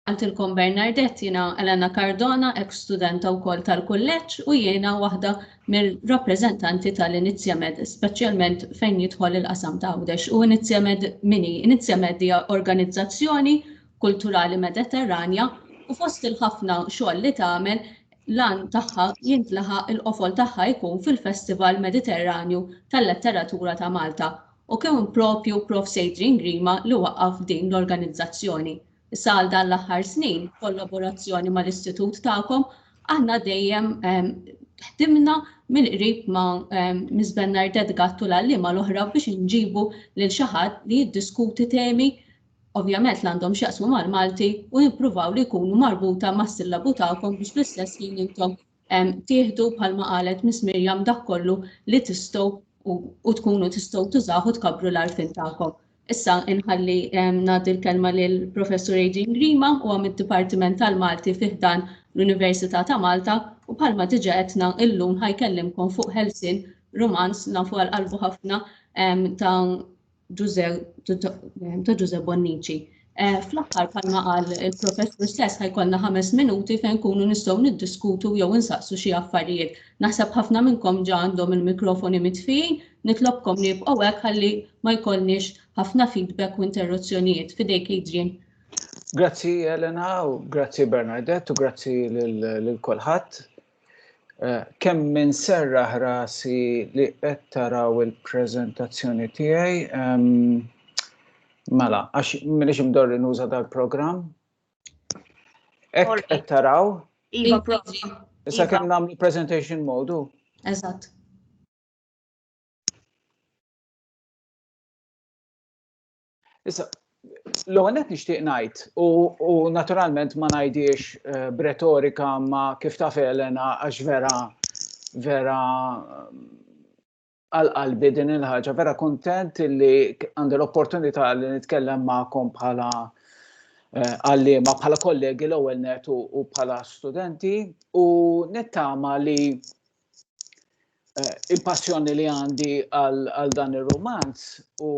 Għantilkom Bernardet, jiena Elena Cardona, ex-studenta wkoll tal-kulleġġ u jiena waħda mill-rappreżentanti tal-Inizjamed, speċjalment fejn jidħol il-qasam ta' Għawdex. U Inizjamed hija organizzazzjoni kulturali mediterranja u fost il-ħafna xogħol li tagħmel lan tagħha jintlaħaq il-qofol tagħha jkun fil-Festival Mediterranju tal-Letteratura ta' Malta u kien propju Prof. Adrian Grima li waqqaf din l-organizzazzjoni. Sal dan l-aħħar snin, kollaborazzjoni mal-istitut tagħkom, aħna dejjem ħdimna mill-qrib ma' Ms. Bernardet Gattu l-għallima l-oħra biex inġibu lil xi ħadd li jiddiskuti temi ovvjament l-għandhom x'jaqsmu mal-Malti u jippruvaw li jkunu marbuta mas-sillabu tagħkom biex fl-istess ħin intom tieħdu bħalma qalet Miss Mirjam dak kollu li tistgħu u tkunu tistgħu tużaw u tkabbru l-għarfien tagħkom. Issa inħalli nagħti l-kelma lil Professur Adrian Grima u mid-Dipartiment tal-Malti fih dan l-Università ta' Malta u bħalma diġà qedna illum ħajkellimkom fuq ħelsien romanz nafu għal-qalbu ħafna ta' Giuseppe Bonnici. Fl-aħħar bħalma qal il-professur stess ħajkollna 5 minuti fejn nkunu nistgħu niddiskutu jew insaqsu xi affarijiet. Naħseb ħafna minnkom ġa għandhom il-mikrofoni mitfijin, nitlobkom li jibqgħu hekk ħalli ma jkollniex ħafna feedback u interruzzjonijiet. Fidejk Adrian. Grazzi Elena u grazzi Bernadette u grazzi lil kulħadd. Kemm minn serraħ rasi li qed taraw il-preżentazzjoni tiegħi mela, għax minix imdorri nuża dal-programm. Ekk qed taraw. Iva, Issa kemm nagħmlu presentation modu. Eżatt. Issa, l-ewwel qed nixtieq ngħid u naturalment ma ngħidix b'retorika ma kif taf Elena għax vera għal-qalbi din il-ħaġa, vera kontent li għandi l-opportunità li nitkellem magħkom bħala għalliema, bħala kollegi l-ewwel net u bħala studenti u nittama li il-passjoni li għandi għal dan ir-romanz u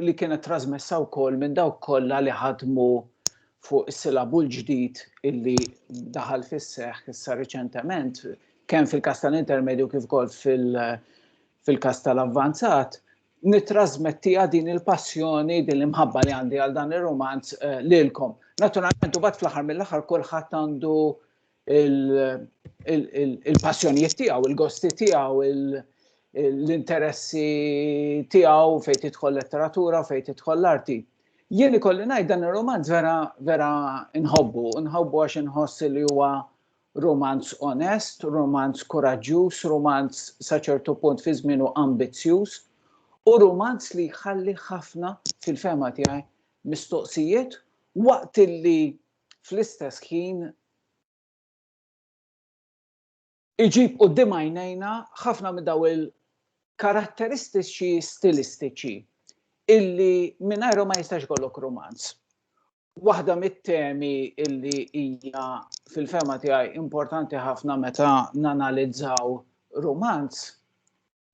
li kienet trasmessa wkoll minn dawk kollha li ħadmu fuq is-silabu l-ġdid illi daħal fis-seħħ issa riċentement kemm fil-każ tal-intermedju kif ukoll fil-każ tal-avvanzat, nittrasmettija din il-passjoni, din l-imħabba li għandi għal dan ir-romanz lilkom. Naturalment, u bad fl-aħħar mill-aħħar kulħadd għandu il-passjonijiet tiegħu, il-gosti tiegħu, l-interessi tiegħu fejn tidħol letteratura, fejn tidħol l-arti. Jien ikolli ngħid dan ir-romanz vera inħobbu għax inħoss li huwa romanz onest, romanz koraġġjuż, romanz sa ċertu punt fi żmienu ambizzjuż u romanz li jħalli ħafna fil-fema tiegħi mistoqsijiet waqt li fl-istess ħin iġib quddiem għajnejna ħafna minn daw il-karatteristiċi stilistiċi illi mingħajrhom ma jistax ikollok romanz. Waħda mit-temi illi hija fil-fema tiegħi importanti ħafna meta nanalizzaw romanz.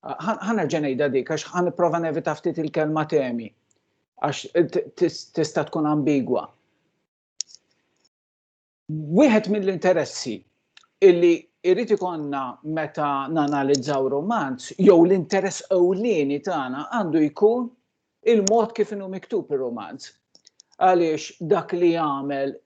Ħanerġa' ngħidha dik għax ħanipprova nevita ftit il-kelma temi għax tista' tkun ambigwa. Wieħed mill-interessi illi irrid ikollna meta nanalizzaw romanz jew l-interess ewlieni tagħna għandu jkun il-mod kif inhu miktub ir-romanz. Għaliex dak li jagħmel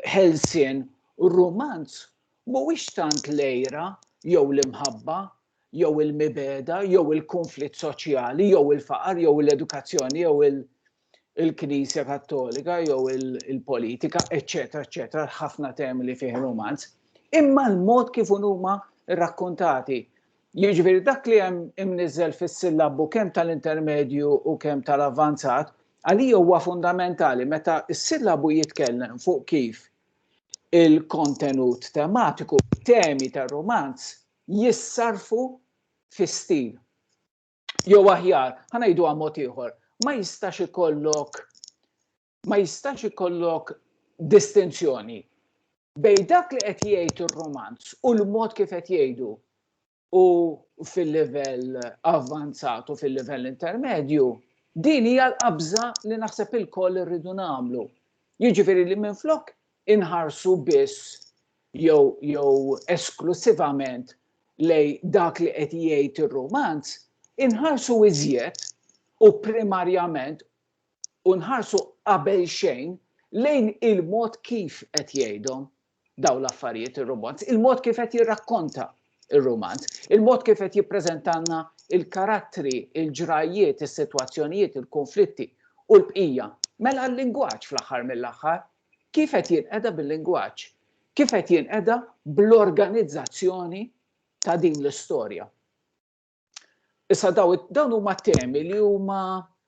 ħelsien u romanz mhuwiex tant lejra jew l-imħabba, jew il-mibeda, jew il-konflitt soċjali, jew il-faqar, jew l-edukazzjoni, jew il-Knisja Kattolika, jew il-politika, eċetera, eċetera, ħafna temi li fih romanz. Imma l-mod kif huma rrakkontati. Jiġifieri dak li hemm imniżżel fis-sillabu kemm tal-intermedju u kemm tal-avvanzat għalija huwa fundamentali meta s-sillabu jitkellem fuq kif il-kontenut tematiku, temi tar-romanz jissarfu fi-stil. Jew aħjar, ħanejdu mod ieħor, ma jistax ikollok distinzjoni bejn dak li qed jgħid ir-romanz u l-mod kif qed jgħidu u fil-livell avvanzat u fil-livell intermedju. Din hija l-qabża li naħseb il-koll irridu nagħmlu. Jiġifieri li minflok inħarsu biss jew esklusivament lej dak li qed jgħid ir-romanz, inħarsu iżjed u primarjament u nħarsu qabel xejn lejn il-mod kif qed jgħidhom dawn l-affarijiet ir-romanz, il-mod kif qed jirrakkonta ir-romanz, il-mod kif qed jippreżentanna il-karattri, il-ġrajiet, is-sitwazzjonijiet, il-konflitti u l-bqija. Mela l-lingwaġġ fl-aħħar mill-aħħar, kif qed jinqeda bil-lingwaġġ? Kif qed jinqeda bl-organizzazzjoni ta' din l-istorja? Issa dawn huma temi li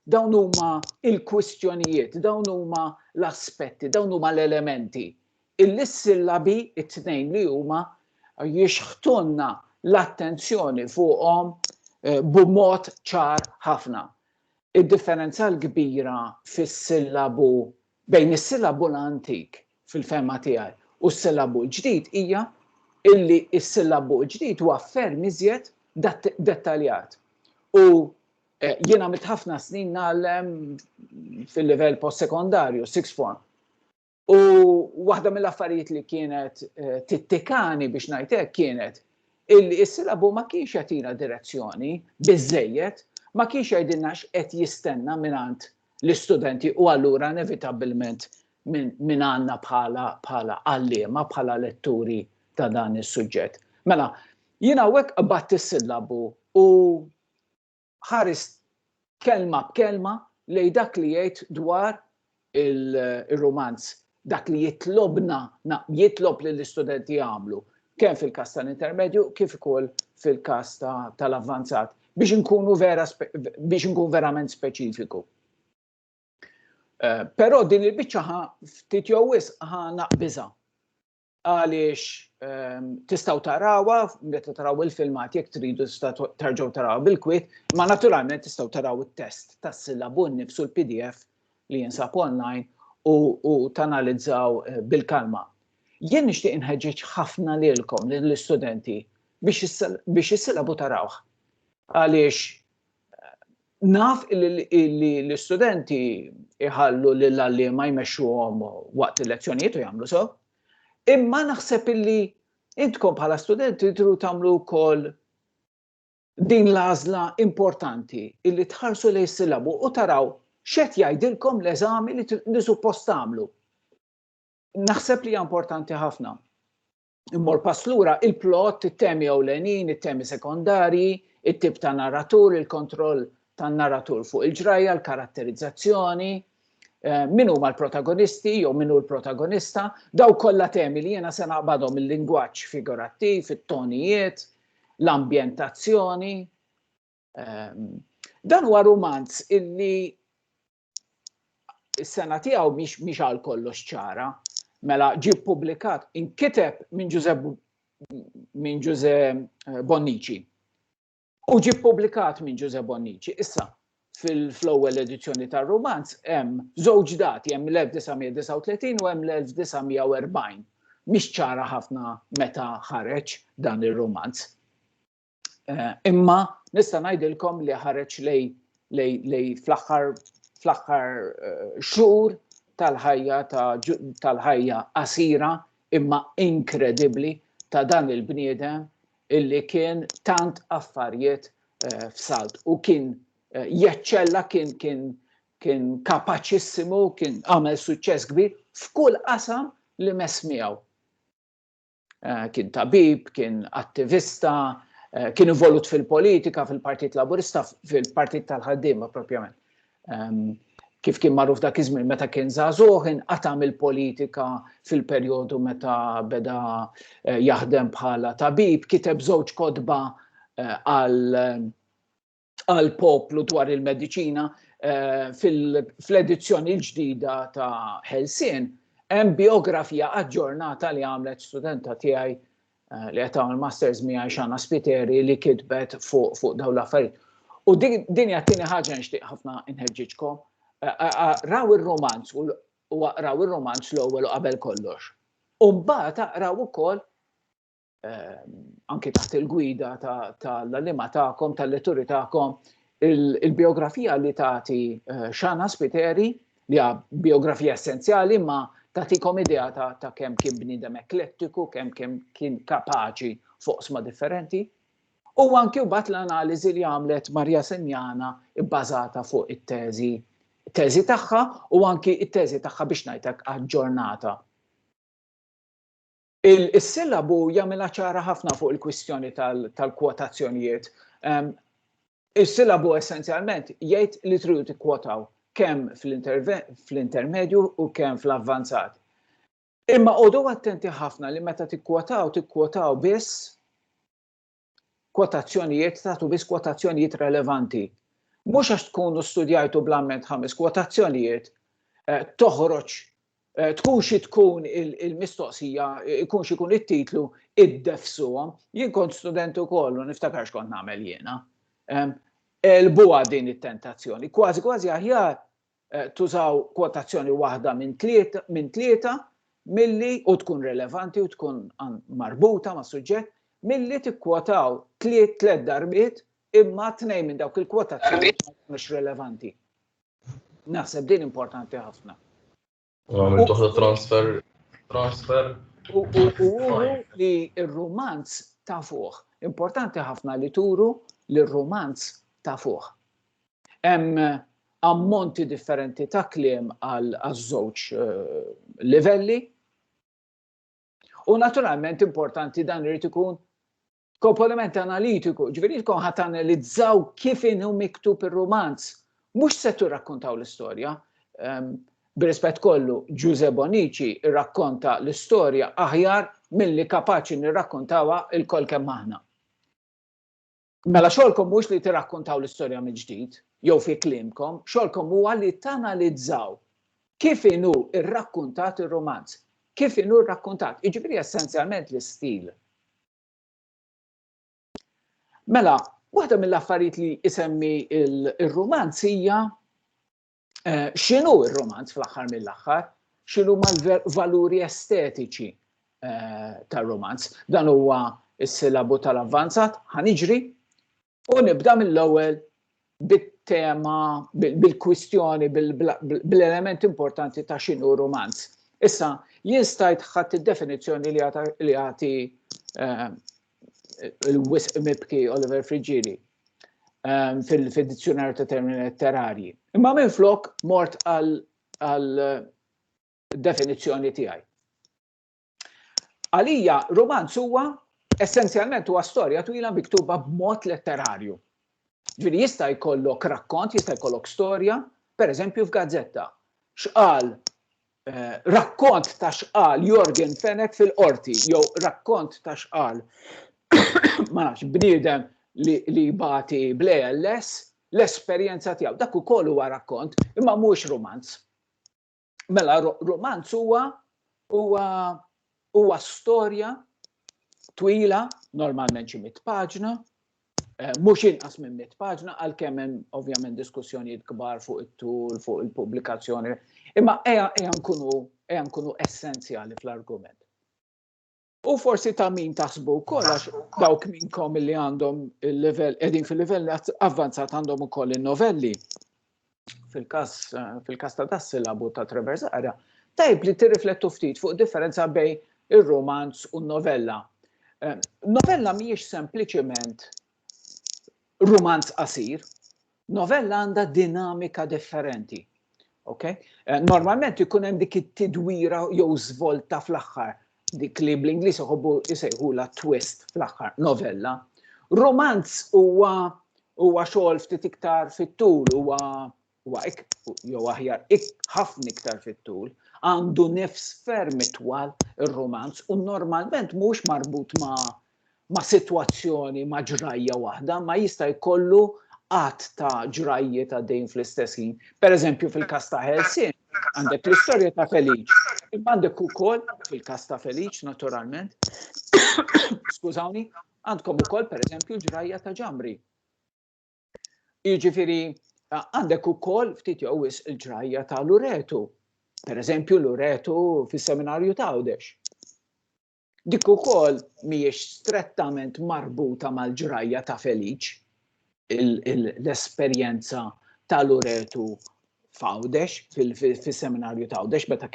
dawn huma il-kwistjonijiet, dawn huma l-aspetti, dawn huma l-elementi illi s-sillabi it-tnejn li huma jixħtunna l-attenzjoni fuqhom b'mod ċar ħafna. Id-differenza l-kbira fis-sillabu bejn is-sillabu l-antik fil-fema tiegħi u s-sillabu l-ġdid hija illi s-sillabu l-ġdid huwa ferm iżjed dettaljat. U jiena għamilt ħafna snin nagħlem fil-livell postsekondarju, sixth form. U waħda mill-affarijiet li kienet tittikani biex ngħid hekk kienet illi s-sillabu ma kienx jagħtina direzzjoni biżżejjed, ma kienx jgħidilna x'qed jistenna mingħand l-istudenti u allura inevitabbilment minn għandna bħala għalliema, bħala letturi ta' dan is-suġġett. Mela, jiena hawnhekk qabatt is-sillabu u ħares kelma b'kelma lejn dak li jgħid dwar il-romanz, dak li jitlob lill-istudenti jagħmlu, kemm fil-każ tal-intermedju kif ukoll fil-każ tal-avvanzat biex nkun verament speċifiku. Però din il-biċċa ftit jew wisq naqbiżha għaliex tistgħu tarawha meta taraw il-filmat jekk tridu terġgħu tarawha bil-kwiet, ma naturalment tistgħu taraw it-test tas-sillabu nnifsu l-PDF li jinsab online u tanalizzaw bil-kalma. Jien nixtieq inħeġġeġ ħafna lilkom lill-istudenti biex is-sillabu tarawh. Għaliex naf li l-istudenti iħallu lill-għalliema jmexxuhom waqt il-lezzjonijiet u jagħmlu so, imma naħseb illi intkom bħala studenti tridu tagħmlu wkoll din l-għażla importanti illi tħarsu lejn is-sillabu u taraw x'qed jgħidilkom l-eżami li suppost tagħmlu. Naħseb li hija importanti ħafna. Immor pass lura il-plot, it-temi ewlenin, it-temi sekondarji, it-tip ta' narratur, il-kontroll tan narratur fuq il-ġrajja, l-karatterizzazzjoni, min huma l-protagonisti jew min hu l-protagonista, daw kollha temi li jiena se naqbadhom il-lingwaġġ figurattiv, it-tonijiet, l-ambjentazzjoni. Dan huwa romanz illi s-sena tiegħu mhix għal kollox ċara, mela ġie ppubblikat inkiteb minn Giuseppe Bonnici. U ġie ppubblikat minn Giuseppe Bonnici. Issa fl-ewwel edizzjoni tar-romanz hemm żewġ dati, hemm l-1939 u hemm l-1940. Mhix ċara ħafna meta ħareġ dan ir-romanz. Imma nista' ngħidilkom li ħareġ lej fl-aħħar xhur tal-ħajja qasira imma inkredibbli ta' dan il-bniedem illi kien tant affarijiet f'salt u kien jeċċella, kien kapaċissimu, kien għamel suċċess kbir f'kull qasam li mess miegħu. Kien tabib, kien attivista, kien involut fil-politika, fil-Partit Laburista, fil-Partit tal-ħaddiema propjament. Kif kien magħruf dak iż-żmien meta kien żagħżugħ inqatam il-politika fil-perjodu meta beda jaħdem bħala tabib, kiteb żewġ kotba għal poplu dwar il-mediċina fl-edizzjoni l-ġdida ta' Ħelsien hemm biografija aġġornata li għamlet studenta tiegħi li qed tagħmel masters miegħi Xana Spiteri li kitbet fuq dawn l-affarijiet. U din hija tieni ħaġa nixtieq ħafna inħeġġiġkom. Raw ir-romanz u raw ir-romanz l-ewwel u qabel kollox. U mbagħad aqraw ukoll anke taħt il-gwida tal-għalliema tagħkom, tal-letturi tagħkom, il-biografija li tagħti Xana Spiteri li ha biografija essenzjali ma tagħtikom idea ta' kemm kien bniedem eklettiku, kemm kien kapaċi fuq sma differenti. U anke mbagħad l-analiżi li għamlet Marja Senjana bbażata fuq it-teżi tagħha u anke it-teżi tagħha biex ngħidlek aġġornata. Is-sillabu jagħmilha ċara ħafna fuq il-kwistjoni tal-kwotazzjonijiet. Is-sillabu essenzjalment jgħid li tridu tikkwotaw kemm fl-intermedju u kemm fl-avvanzat. Imma għodu attenti ħafna li meta tikkwotaw biss kwotazzjonijiet, tagħtu biss kwotazzjonijiet relevanti. Mhux għax tkunu studjajtu bl-amment 5 kwotazzjonijiet, toħroġ tkun xi tkun il-mistoqsija, ikun xi jkun it-titlu iddefsuhom. Jien kont student ukoll u niftakar x'kont nagħmel jiena. Elbuha din it-tentazzjoni. Kważi aħjar tużaw kwotazzjoni waħda minn tlieta milli u tkun relevanti u tkun marbuta ma' suġġett milli tikkwotaw tliet darbiet imma tnejn minn dawk il-kwotazzjoni mhux relevanti. Naħseb din importanti ħafna. Għamil toħda transfer. U li r-romanz ta' fuq. Importanti ħafna li turu li r-romanz ta' fuq. Hemm ammonti differenti ta' kliem għal żewġ livelli. U naturalment importanti dan irid ikun komponiment analitiku, ġifieri tkun ħadd analizzaw kif inhu miktub ir-romanz. Mhux se tirrakkuntaw l-istorja. B'rispett kollu, Giuseppe Bonici rrakkonta l-istorja aħjar milli kapaċi nirrakkuntawha il-kol kemm aħna. Mela xogħolkom mhux li tirrakkuntaw l-istorja minn ġdid, jew fi kliemkom, xogħolkom huwa li tanalizzaw kif inhu rrakkuntat ir-romanz, kif inhu rrakkuntat, jiġifieri essenzjalment l-istil. Mela, waħda mill-affarijiet li isemmi il-romanz hija x'inhu ir-romanz fl-aħħar mill-aħħar, x'inhu mal-valuri estetiċi tar-romanz. Dan huwa s-silabu tal-avvanzat, ħaniġri u nibda mill-ewwel bit-tema, bil-kwistjoni, bil-element importanti ta' x'inhu romanz. Issa, jien stajt ħadd id-definizzjoni li għati il-wisq mibki Oliver Frigieri fil-dizzjonarju ta' termini letterarji. Imma minflok mort għal definizzjoni tiegħi. Għalija romanz huwa essenzjalment huwa storja twila miktuba b'mod letterarju. Ġifieri jista' jkollok rakkont, jista' jkollok storja, pereżempju f'gazzetta. X'qal rakkont ta' x'qal Jorgen Fenech fil-qorti, jew rakkont ta' x'qal ma nafx bniedem li bagħti bl-ALS l-esperjenza tiegħu. Dak ukoll huwa rakkont, imma mhux romanz. Mela romanz huwa storja twila, normalment xi 100 paġna, mhux inqas minn 100 paġna, għalkemm hemm ovvjament diskussjonijiet kbar fuq it-tul, fuq il-pubblikazzjoni, imma ejja nkunu essenzjali fl-argument. U forsi ta' min taħsbu wkoll għax dawk minnkom li għandhom il-livell qegħdin fil-livell avvanzat għandhom ukoll in-novelli. Fil-każ ta' das-silabu ta' Trevor Zahra, tajb li tirriflettu ftit fuq differenza bejn ir-romanz u n-novella. Novella mhijiex sempliċement romanz qasir, novella għandha dinamika differenti. Okay? Normalment ikun hemm dik it-tidwira jew żvolta fl-aħħar, dik li bl-Ingliż isejħula twist fl-aħħar novella. Romanz huwa xogħol ftit iktar fit-tul, huwa jew aħjar ħafna iktar fit-tul, għandu nifs ferm itwal ir-romanz u normalment mhux marbut ma' sitwazzjoni ma' ġrajja waħda, ma jista' jkollu qatt ta' ġrajjiet għaddejjin fl-istess ħin. Pereżempju fil-każ ta' Helsin, għandek l-istorja ta' Feliċ. Imma għandek ukoll fil-każ ta' Feliċ, naturalment, skużawni, għandkom ukoll pereżempju ġrajja ta' Ġambri. Jiġifieri għandek ukoll ftit jew il-ġrajja ta' Luretu. Pereżempju Luretu fis-seminarju ta' Għawdex. Dik ukoll mhijiex strettament marbuta mal-ġrajja ta' Feliċ, l-esperjenza ta' Luretu f'Għawdex, fil-seminarju ta' Għawdex meta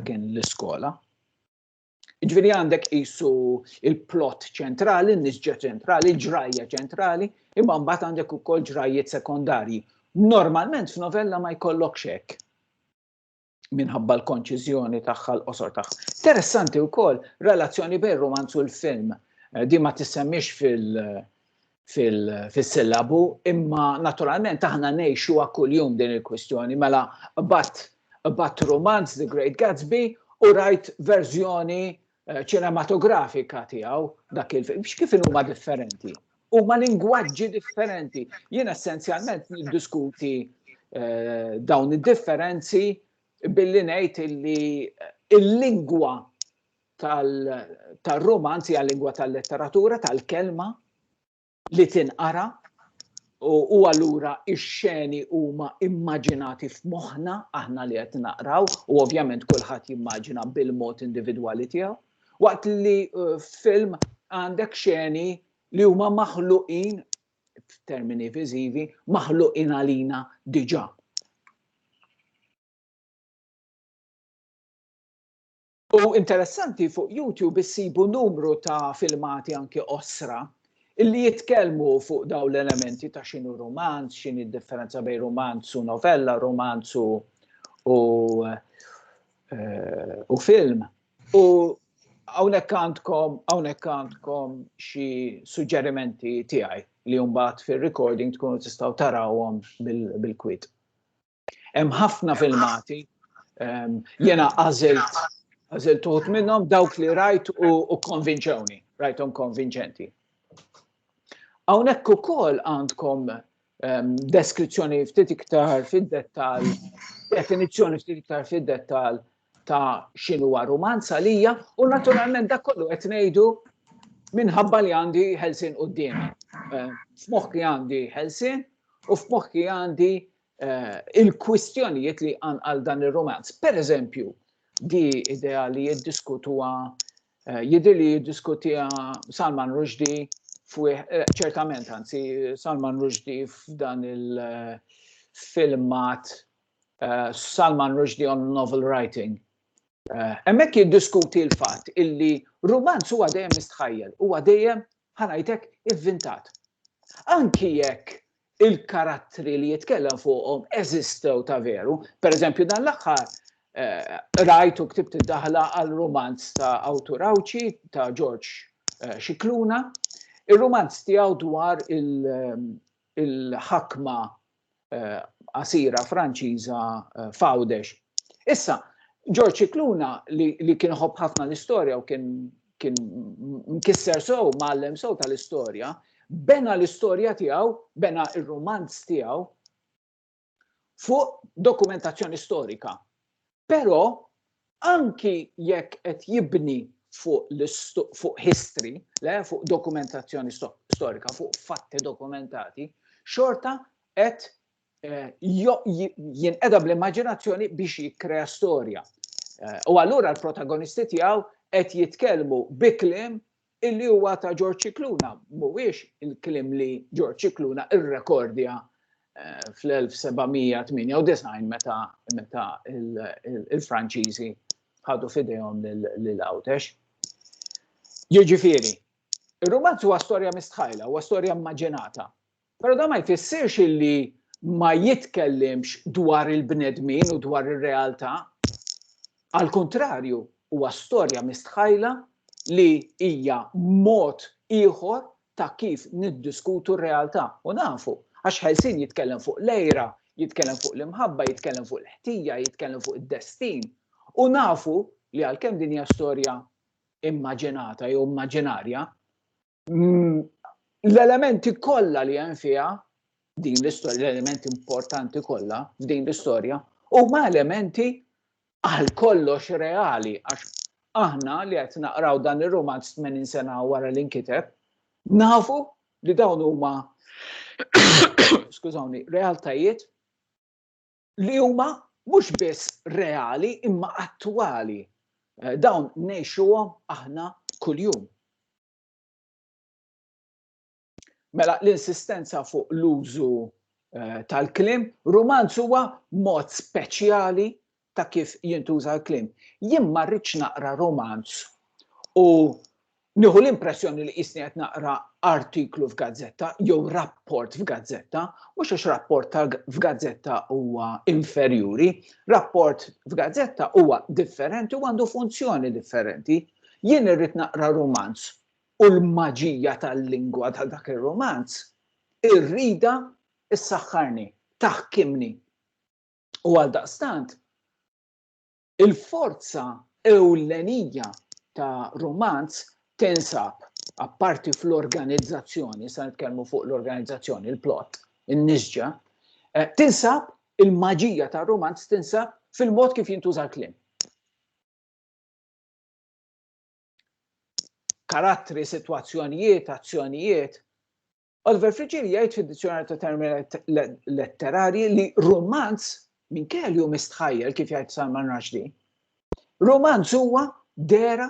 kien l-iskola. Ġifieri għandek qisu il-plot ċentrali, n-nisġa ċentrali, ġrajja ċentrali, imma mbagħad għandek ukoll ġrajjiet sekondarji. Normalment f'novella ma jkollokx hekk minħabba l-konċiżjoni tagħha l-qosor tagħha. Interessanti wkoll relazzjoni bejn romanz u l-film. Di ma tissemmix fil-sillabu, imma naturalment aħna ngħixuha kuljum din il-kwestjoni. Mela bat romanz The Great Gatsby u rajt verżjoni ċinematografika tiegħu dak il-film. Kif huma differenti? Huma lingwaġġi differenti. Jien essenzjalment niddiskuti dawn id-differenzi billi ngħid li l-lingwa tal-romanz hija lingwa tal-letteratura, tal-kelma li tinqara u allura x-xeni huma immaġinati f'moħħna aħna li qed naqraw u ovvjament kulħadd jimmaġina bil-mod individwali tiegħu. Waqt li film għandek xeni li huma maħluqin f'termini viżivi, maħluqin għalina diġà. U interessanti fuq YouTube issibu numru ta' filmati anke osra illi jitkellmu fuq dawn l-elementi ta' x'inhu romanz, x'inhi d-differenza bejn romanz u novella, romanz u film. U hawnhekk għandkom xi suġġerimenti tiegħi li mbagħad fir-recording tkunu tistgħu tarawhom bil-kwiet. Hemm ħafna filmati jiena għażilt uħud minnhom dawk li rajt u konvinċewni, rajthom konvinċenti. Hawnhekk ukoll għandkom deskrizzjoni ftit iktar fid-dettall, definizzjoni ftit iktar fid-dettall ta' x'inhuwa romanz għalija u naturalment dak kollu qed ngħidu minħabba li għandi ħelsien qudiemi. F'moħħi għandi ħelsien u f'moħħi għandi il-kwistjonijiet li għal dan ir-romanz. Pereżempju, di idea li jiddiskutuha Salman Rushdie ċertament, anzi, Salman Rushdie f'dan il-filmat Salman Rushdie on novel writing. Hemmhekk jiddiskuti l-fatt illi romanz huwa dejjem mistħajjel, huwa dejjem ħanajtek ivvintat. Anki jekk il-karattri li jitkellem fuqhom eżistew ta' veru, pereżempju dan l-aħħar rajt u ktibt id-daħla għal romanz ta' awtur Awċi ta' George Cicluna. Ir-romanz tiegħu dwar il-ħakma qasira Franċiża f'Għawdex. Issa, George Cicluna li kien ħobb ħafna l-istorja u kien mkisser sew mgħallem sew tal-istorja, bena l-istorja tiegħu, bena ir-romanz tiegħu fuq dokumentazzjoni storika. Però anki jekk qed jibni fuq history, fuq dokumentazzjoni storika, fuq fatti dokumentati, xorta qed jinqeda bl-immaġinazzjoni biex jikkrea storja. U allura l-protagonisti tiegħu qed jitkellmu bi kliem illi huwa ta' George Cicluna, mhuwiex il-kliem li George Cicluna irrekordja fl-1798 meta il-Franċiżi ħadu f'idejhom lil-Għawdex. Jiġifieri, ir-romanz huwa storja mistħajla, huwa storja immaġinata. Però da ma jfissirx illi ma jitkellimx dwar il-bnedmin u dwar ir-realtà. Al kontrarju, huwa storja mistħajla li hija mod ieħor ta' kif niddiskutu r-realtà. U nafu, għax ħelsien jitkellem fuq lejra, jitkellem fuq l-imħabba, jitkellem fuq l-ħtija, jitkellem fuq id-destin. U nafu li għalkemm din hija storja immaġinata jew immaġinarja, l-elementi kollha li hemm fiha din l-istorja, l-elementi importanti kollha f'din l-istorja, huma elementi għal kollox reali, għax aħna li qed naqraw dan ir-romanz 80 sena wara li nkiteb, nafu li dawn huma skużawni, realtajiet li huma mhux biss reali imma attwali. Dawn ngħixuhom aħna kuljum. Mela l-insistenza fuq l-użu tal-klim, romanz huwa mod speċjali ta' kif jintuża l-klim. Jien ma rridx naqra romanz u nieħu l-impressjoni li qisni qed naqra artiklu f'gazzetta jew rapport f'gazzetta, mhux għax rapport f'gazzetta huwa inferjuri, rapport f'gazzetta huwa differenti u għandu funzjoni differenti. Jien irrid naqra romanz u l-maġija tal-lingwa ta' dak ir-romanz irrida issaħħarni, taħkimni. U għaldaqstant, il-forza ewlenija ta' romanz tinsab, apparti fl-organizzazzjoni, sa' nitkellmu fuq l-organizzazzjoni, il-plot, in-nisġa, tinsab il-maġija ta' romanz tinsab fil-mod kif jintuża l-kliem. Karattri, sitwazzjonijiet, azzjonijiet. Oliver Frigieri jgħid fid-dizzjonarju ta' termini letterarji li romanz minkejja li hu mistħajjel kif jgħid Salman Rushdie. Romanz huwa dera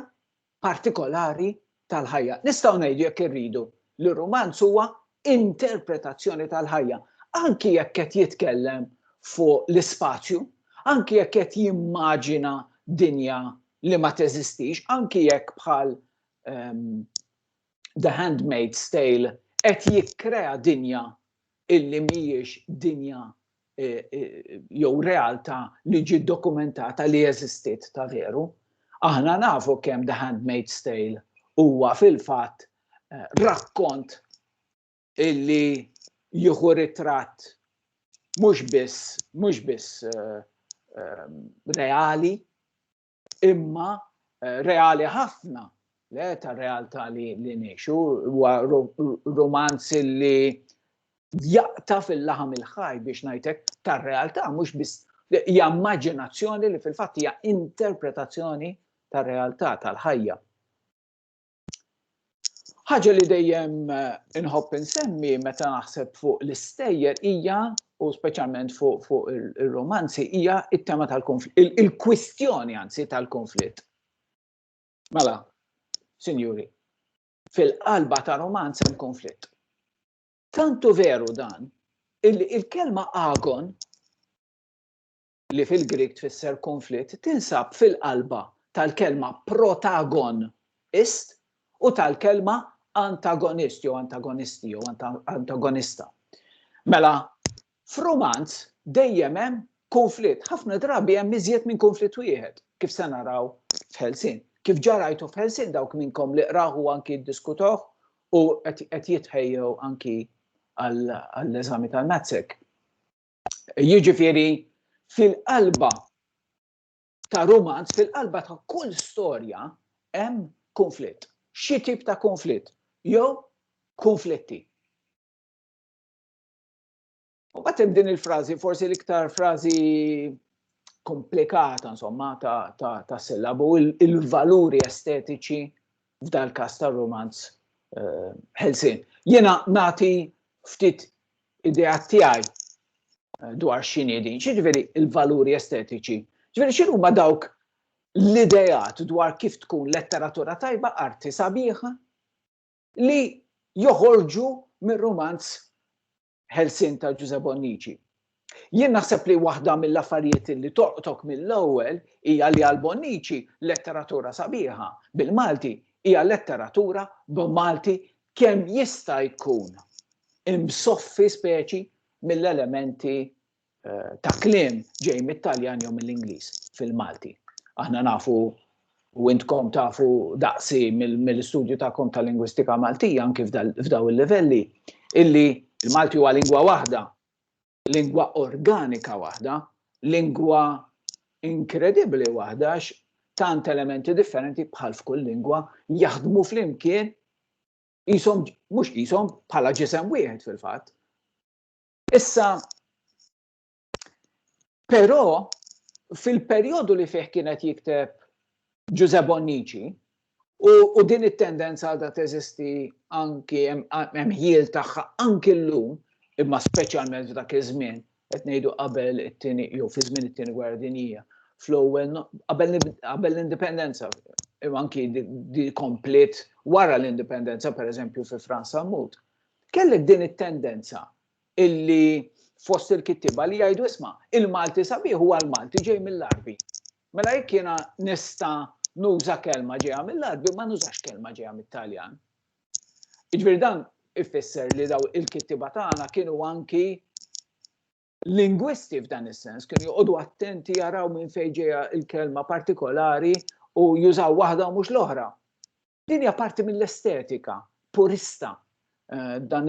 partikolari tal-ħajja. Nistgħu ngħidu jekk irridu li romanz huwa interpretazzjoni tal-ħajja, anki jekk qed jitkellem fuq l-ispazju, anki jekk qed jimmaġina dinja li ma teżistix, anki jekk bħal The Handmaid's Tale qed jikkrea dinja illi mhijiex dinja jew realtà li ġiet dokumentata li eżistiet ta' veru. Aħna nafu kemm The Handmaid's Tale huwa fil-fatt rakkont illi jieħu ritratt mhux biss reali, imma reali ħafna. Le ta' realtà li ngħixu, huwa romanz li jaqta fil-laħam il-ħaj biex ngħidlek tar-realtà mhux biss hija immaġinazzjoni li fil-fatt hija interpretazzjoni tar-realtà tal-ħajja. Ħaġa li dejjem inħobb insemmi meta naħseb fuq l-istejjer hija u speċjalment fuq ir-romanzi hija it-tema tal-konflitt, il-kwistjoni anzi tal-konflitt. Mela, Sinjuri, fil-qalba ta' romanz hemm konflitt. Tantu veru dan, il-kelma agon li fil-Grik tfisser konflitt tinsab fil-qalba tal-kelma protagonist u tal-kelma antagonist jew antagonisti jew antagonista. Mela, f'romanz dejjem hemm konflitt, ħafna drabi hemm iżjed minn konflitt wieħed, kif se naraw f'Helsin. Kif ġarajtu f'Helsin dawk minnkom li qraħu anki ddiskutuh u qed jitħejjew anki għall-eżami tal-Mathsek. Jiġifieri fil-qalba ta' romanz, fil-qalba ta' kull storja hemm konflitt. Xi tip ta' konflitt jew konflitti. U bagħad hemm din il-frażi, forsi l-iktar frażi komplikata, insomma, ta' sillabu, il-valuri estetiċi f'dal-każ tar-romanz Helsin. Jiena nagħti ftit idea tiegħi dwar x'inhi din, ġifieri il-valuri estetiċi. Ġifieri x'inhuma dawk l-idejat dwar kif tkun letteratura tajba, arti sabiħa li joħorġu mir-romanz Helsin ta' Giuseppe Bonnici. Jien naħseb li waħda mill-affarijiet li toqtok mill-ewwel hija li għal Bonnici letteratura sabiħa bil-Malti hija letteratura bil-Malti kemm jista' jkun imsoffi speċi mill-elementi ta' kliem ġej mit-Taljan jew mill-Ingliż fil-Malti. Aħna nafu u intkom tafu daqsi mill-istudju tagħkom tal-lingwistika Maltija anke f'daw il-livelli illi il-Malti huwa lingwa waħda, lingwa organika waħda, lingwa inkredibbli waħda għax tant elementi differenti bħal f'kull lingwa jaħdmu flimkien qishom mhux qishom bħala ġisem wieħed fil-fatt. Issa però fil-perjodu li fih kienet jikteb Giuseppe Bonnici u din it-tendenza għadha teżisti anki hemm ħiel tagħha anki llum, imma speċjalment f'dak iż-żmien qed ngħidu qabel it-tieni jew fi żmien it-tieni gwerra dinjija, fl-ewwel qabel l-indipendenza, imma anki di komplet wara l-indipendenza pereżempju fi Franza Mut. Kellek din it-tendenza illi fost il-kittiba li jgħidu isma' il-Malti sabiħ huwa l-Malti ġej mill-Arbi. Mela jekk jiena nista' nuża kelma ġejja mill-Arbi ma nużax kelma ġejja mit-Taljan. Jiġifieri dan ifisser li daw il-kittiba tagħna kienu anki lingwisti f'dan is-sens, kienu joqogħdu attenti jaraw minn fejn ġejja il-kelma partikolari u jużaw waħda u mhux l-oħra. Din hija parti mill-estetika purista dan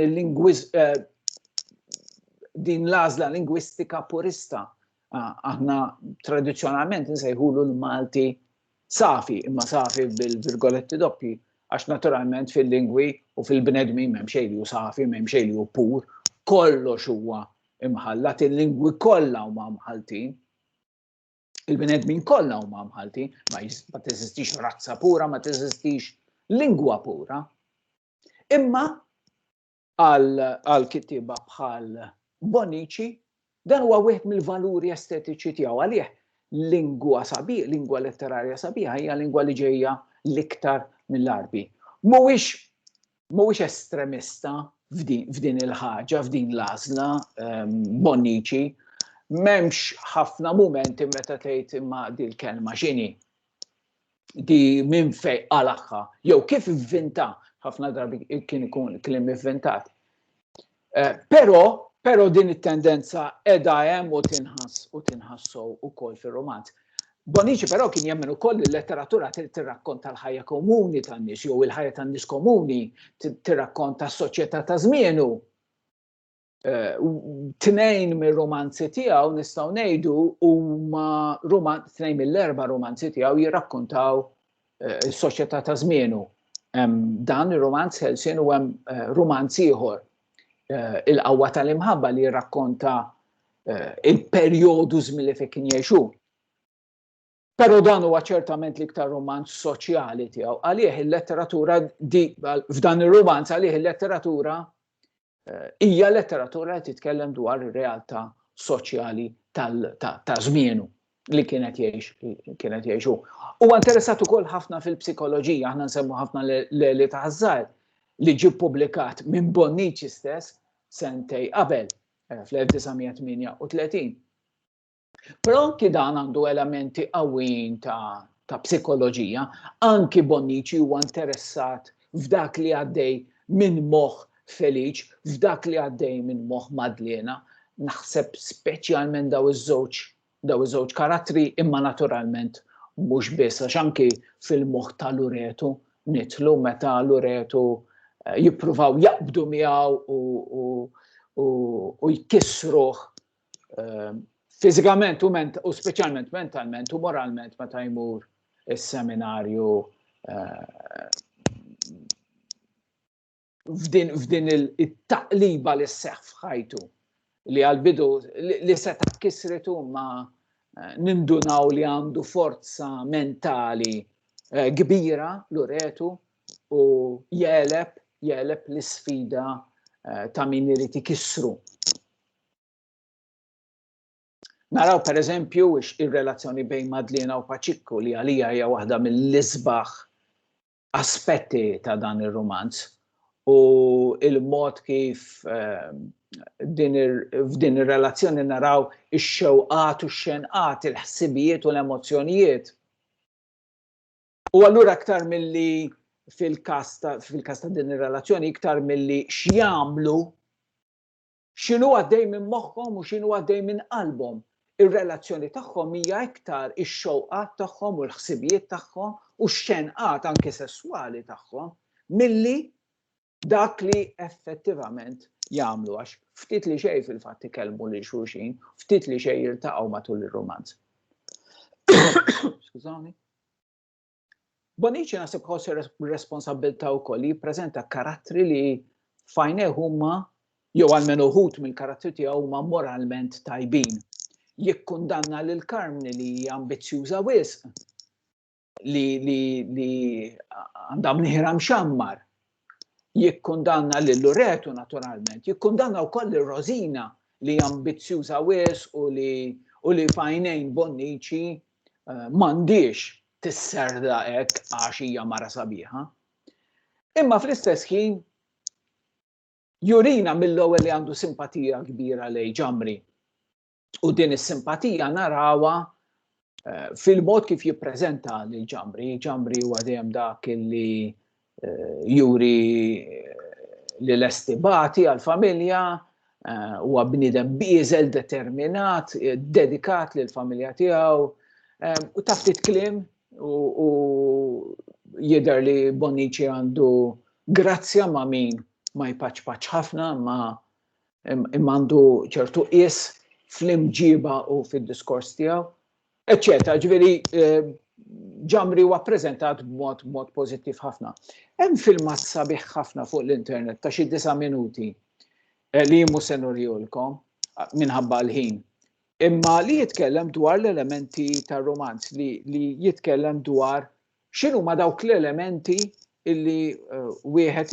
din l-għażla lingwistika purista. Aħna tradizzjonalment nsejħulu l-Malti safi, imma safi bil-virgoletti doppi, għax naturalment fil-lingwi u fil-bnedmin m'hemm xejn li hu safi, m'hemm xejn li hu pur, kollox huwa imħallat, il-lingwi kollha huma mħaltin. Il-bnedmin kollha huma mħaltin, ma teżistix razza pura, ma teżistix lingwa pura. Imma għal kittiba bħal Bonnici, dan huwa wieħed mill-valuri estetiċi tiegħu għalih lingwa sabiħ, lingwa letterarja sabiħa hija lingwa li ġejja l-iktar mill-Arbi. Mhuwiex estremista f'din il-ħaġa, f'din l-għażla Bonnici, m'hemmx ħafna mumenti meta tgħid imma din il-kelma x'inhi. Di minn fejn qalagħha, jew kif ivvinta, ħafna drabi kien ikun kliem ivvintat. Però din it-tendenza qiegħda hemm u tinħassu wkoll fir-romanz. Bonnici però kien jemmen ukoll il-letteratura tirrakkonta l-ħajja komuni tan-nies jew il-ħajja tan-nies komuni, tirrakkonta s-soċjetà ta' żmienu. Tnejn mir-romanzi tiegħu nistgħu ngħidu huma tnejn mill-erba' romanzi tiegħu jirrakkontaw is-soċjetà ta' żmienu. Dan ir-romanz Helsin u hemm romanz ieħor il-qawwa tal-imħabba li jirrakkonta il-perjodu żmien li fejn kien jgħixu. Però dan huwa ċertament l-iktar romanz soċjali tiegħu. Għalih il-letteratura f'dan ir-romanz għalih il-letteratura hija letteratura li titkellem dwar ir-realtà soċjali ta' żmienu li kienet jgħixu. Huwa interessat ukoll ħafna fil-psikoloġija, aħna nsemmu ħafna li ta' żgħar li ġie ppubblikat minn Bonnici stess sentej qabel fl-1938. Però anki dan għandu elementi qawwin ta' psikoloġija, anki Bonnici huwa interessat f'dak li għaddej minn moħħ Feliċ, f'dak li għaddej minn moħħ Madlena, naħseb speċjalment daw iż-żewġ karattri, imma naturalment mhux biss għax anki fil-moħħ ta' Loreto nitlu meta Loreto jippruvaw jaqbdu miegħu u jkissruh fiżikament u speċjalment mentalment u moralment meta jmur is-seminarju f'din it-taqliba li sseħħ f'ħajtu li għal-bidu li seta' kisritu ma nindunaw li għandu forza mentali kbira Loreto u jeleb l-isfida ta' min irid ikissru. Naraw pereżempju ir-relazzjoni bejn Madlena u Paċikku li għalija hija waħda mill-isbaħ aspetti ta' dan ir-romanz u il-mod kif f'din ir-relazzjoni naraw ix-xewqat u x-xenqat, il-ħsibijiet u l-emozzjonijiet. U allura aktar milli fil-każ ta' din ir-relazzjoni iktar milli x'jagħmlu, x'inhu għaddej minn moħħhom u x'inhu għaddej minn qalbhom. Ir-relazzjoni tagħhom hija iktar ix-xewqat tagħhom u l-ħsibijiet tagħhom u x-xenqat anke sesswali tagħhom milli dak li effettivament jagħmlu għax ftit li xejn fil-fatt ikellmu lil xulxin, ftit li xejn jiltaqgħu matul ir-romanz. Skużawni. Bonnici naħseb ħossi responsabbiltà wkoll li jippreżenta karattri li f'għajnejh huma jew almenu wħud mill-karattri tiegħu huma moralment tajbin. Jikkundanna lil Carmine li hija ambizzjuża wisq li għandha mnieħra mxammar. Jikkundanna lil Loreto naturalment, jikkundanna wkoll lil Rosina li hija ambizzjuża wisq u li f'għajnejn Bonnici m'għandix tisserda hekk għax hija mara sabiħa. Imma fl-istess ħin jurina mill-ewwel li għandu simpatija kbira lejn Ġamri. U din is-simpatija narawha fil-mod kif jippreżenta lil Ġamri. Ġamri huwa dejjem dak li juri l-estibati għall-familja, huwa bniedem bieżel, determinat, dedikat lill-familja tiegħu, u taf kliem u jidher li Bonnici għandu grazzja ma' min ma jpaċpaċ ħafna, ma għandu ċertu qies fl-imġiba u fid-diskors tiegħu, eċċetera. Ġifieri Ġamri huwa ppreżentat b'mod pożittiv ħafna. Hemm filmat sabiħ ħafna fuq l-internet ta' xi 9 minuti li mhu se nurjulkom minħabba l-ħin. Imma li jitkellem dwar l-elementi tar-romanz, li jitkellem dwar x'inhuma dawk l-elementi illi wieħed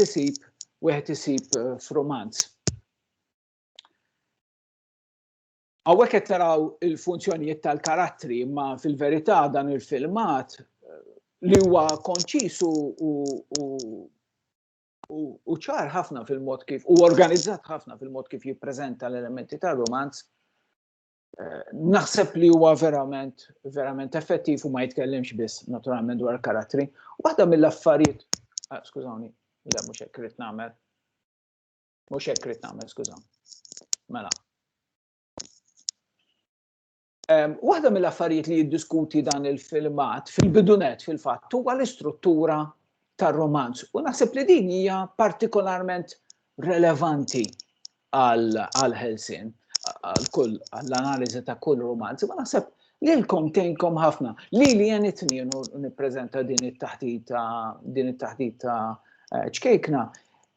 isib f'romanz. Hawnhekk qed taraw il-funzjonijiet tal-karattri, imma fil-verità dan il-filmat li huwa konċis u ċar ħafna fil-mod kif u organizzat ħafna fil-mod kif jippreżenta l-elementi tar-romanz, naħseb li huwa verament effettiv u ma jitkellimx biss naturalment dwar karattri. Waħda mill-affarijiet, skużawni, le mhux hekk rid nagħmel. Mhux hekk rid nagħmel, skużaw. Mela. Waħda mill-affarijiet li jiddiskuti dan il-filmat fil-bidunet fil-fatt huwa l-istruttura tar-romanz. U naħseb li din hija partikolarment relevanti għal-ħelsien, għall-analiżi ta' kull romanz. Ma naħseb li l-komtejnkom ħafna, li jenitni nippreżenta din it-taħdita ċkejkna,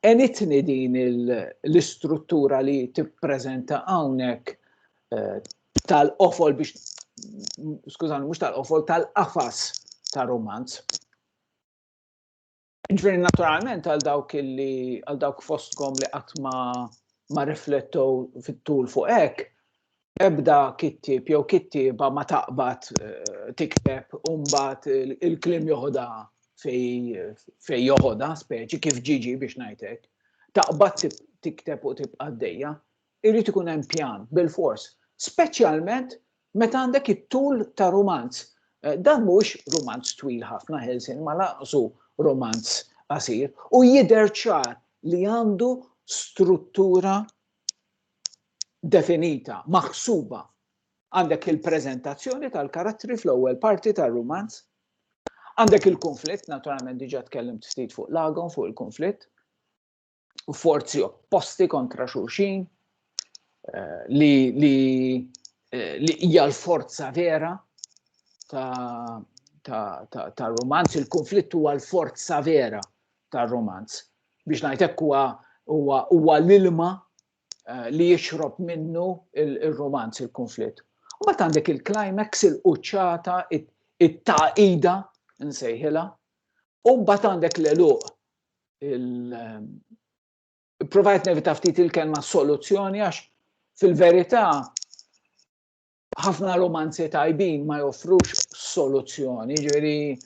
jenitni din l-istruttura li tippreżenta hawnhekk tal-qofol biex, skużani, mhux tal-qofol, tal-qafas ta' romanz. Ġifieri naturalment għal dawk fostkom li qatt ma riflettow fit-tul fuq hekk, ebda kittib jew kittieba ma taqbad tikteb u mbagħad il-kliem joħodha fejn joħodha, speċi kif ġiġi biex ngħidlek. Taqbad tikteb u tibqa' għaddejja, irid ikun hemm pjan bil-fors. Speċjalment meta għandek it-tul ta' romanz. Dan mhux romanz twil ħafna ħelsien, ma laqsu romanz qasir u jidher ċar li għandu struttura definita, maħsuba. Għandek il-preżentazzjoni tal-karattri fl-ewwel parti tar-romanz, għandek il-konflitt, naturalment diġà tkellimt ftit fuq l-agon fuq il-konflitt, u forzi opposti kontra xulxin, li hija l-forza vera ta' romanz, il-konflitt huwa l-forza vera ta' romanz. Biex ngħidlek huwa l-ilma li jixrob minnu il-romanz, il-konflitt. U mbagħad għandek il-climax, il-quċċata, it-taqida nsejħilha, u mbagħad għandek l-eluq. Provajt nevita ftit il-kelma soluzzjoni għax fil-verità ħafna romanzi tajbin ma joffrux soluzzjoni, ġifieri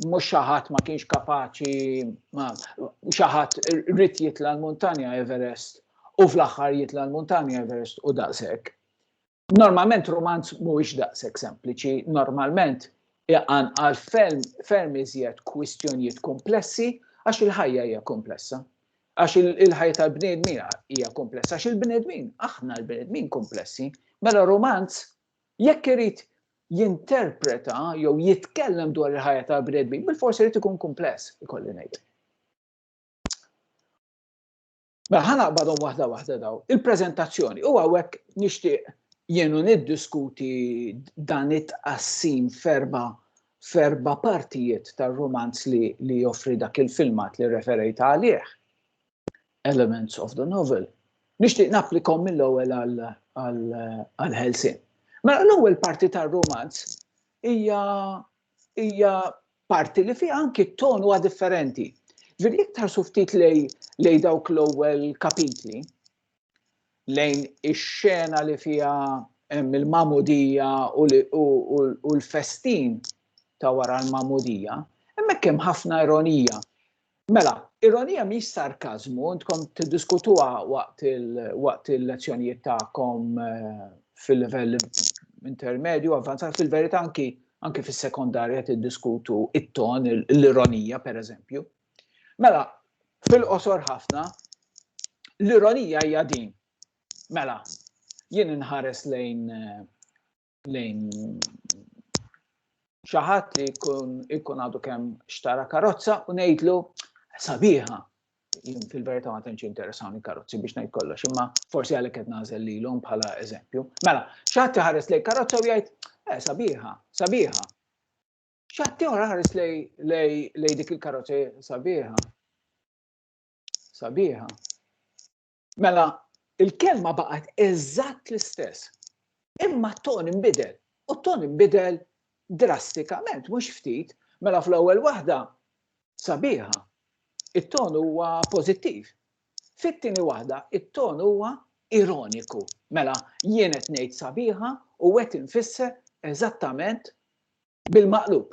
mhux xi ħadd ma kienx kapaċi, xi ħadd rid jitla l-Muntanja Everest u fl-aħħar jitla l-Muntanja Everest u daqshekk. Normalment romanz mhuwiex daqshekk sempliċi, normalment għal ferm iżjed kwistjonijiet komplessi għax il-ħajja hija komplessa. Għax il-ħajja tal-bniedmin hija komplessa, għax il-bniedmin, aħna l-bniedmin komplessi, mela romanz jekk irid jinterpreta jew jitkellem dwar il-ħajja tal-bniedmin, bil-forsi irid ikun kompless, ikolli ngħid. Mela ħanaqbadhom waħda daw. Il-preżentazzjoni u hawnhekk nixtieq jienu niddiskuti dan it-tqassim ferba partijiet tar-romanz li joffri dak il-filmat li referejt għalih. Elements of the novel. Nixtieq napplikom mill-ewwel għal-ħelsien. Mela l-ewwel parti tar-romanz hija parti li fiha anki t-ton huwa differenti. Ġifieri jekk tarsu ftit lejn dawk l-ewwel kapitli, lejn ix-xena li fiha hemm il-magħmudija u l-festin ta' wara l-magħmudija, hemmhekk hemm ħafna ironija. Mela, ironija mhix sarkażmu, intkom tiddiskutuha waqt il-lezzjonijiet tagħkom fil-livell intermedju, avvanzat fil-verità anki fis-sekondarja tiddiskutu it-ton, l-ironija pereżempju. Mela, fil-qosor ħafna, l-ironija hija din. Mela, jien inħares lejn xi ħadd li jkun għadu kemm xtara karozza u ngħidlu sabiħa. Jien fil-verità ma tantx interessawni karozzi biex ngħid kollox, imma forsi għalhekk qed nagħżel lilhom bħala eżempju. Mela, xi ħadd iħares lejn karozza u jgħid sabiħa. Xi ħadd ieħor ħares lejn dik il-karozza sabiħa. Mela, il-kelma baqgħet eżatt l-istess. Imma t-ton inbidel. U t-ton inbidel drastikament, mhux ftit. Mela fl-ewwel waħda sabiħa. It-ton huwa pożittiv. Fit-tieni waħda, it-ton huwa ironiku. Mela, jien qed ngħid sabiħa u qed infisser eżattament bil-maqlub.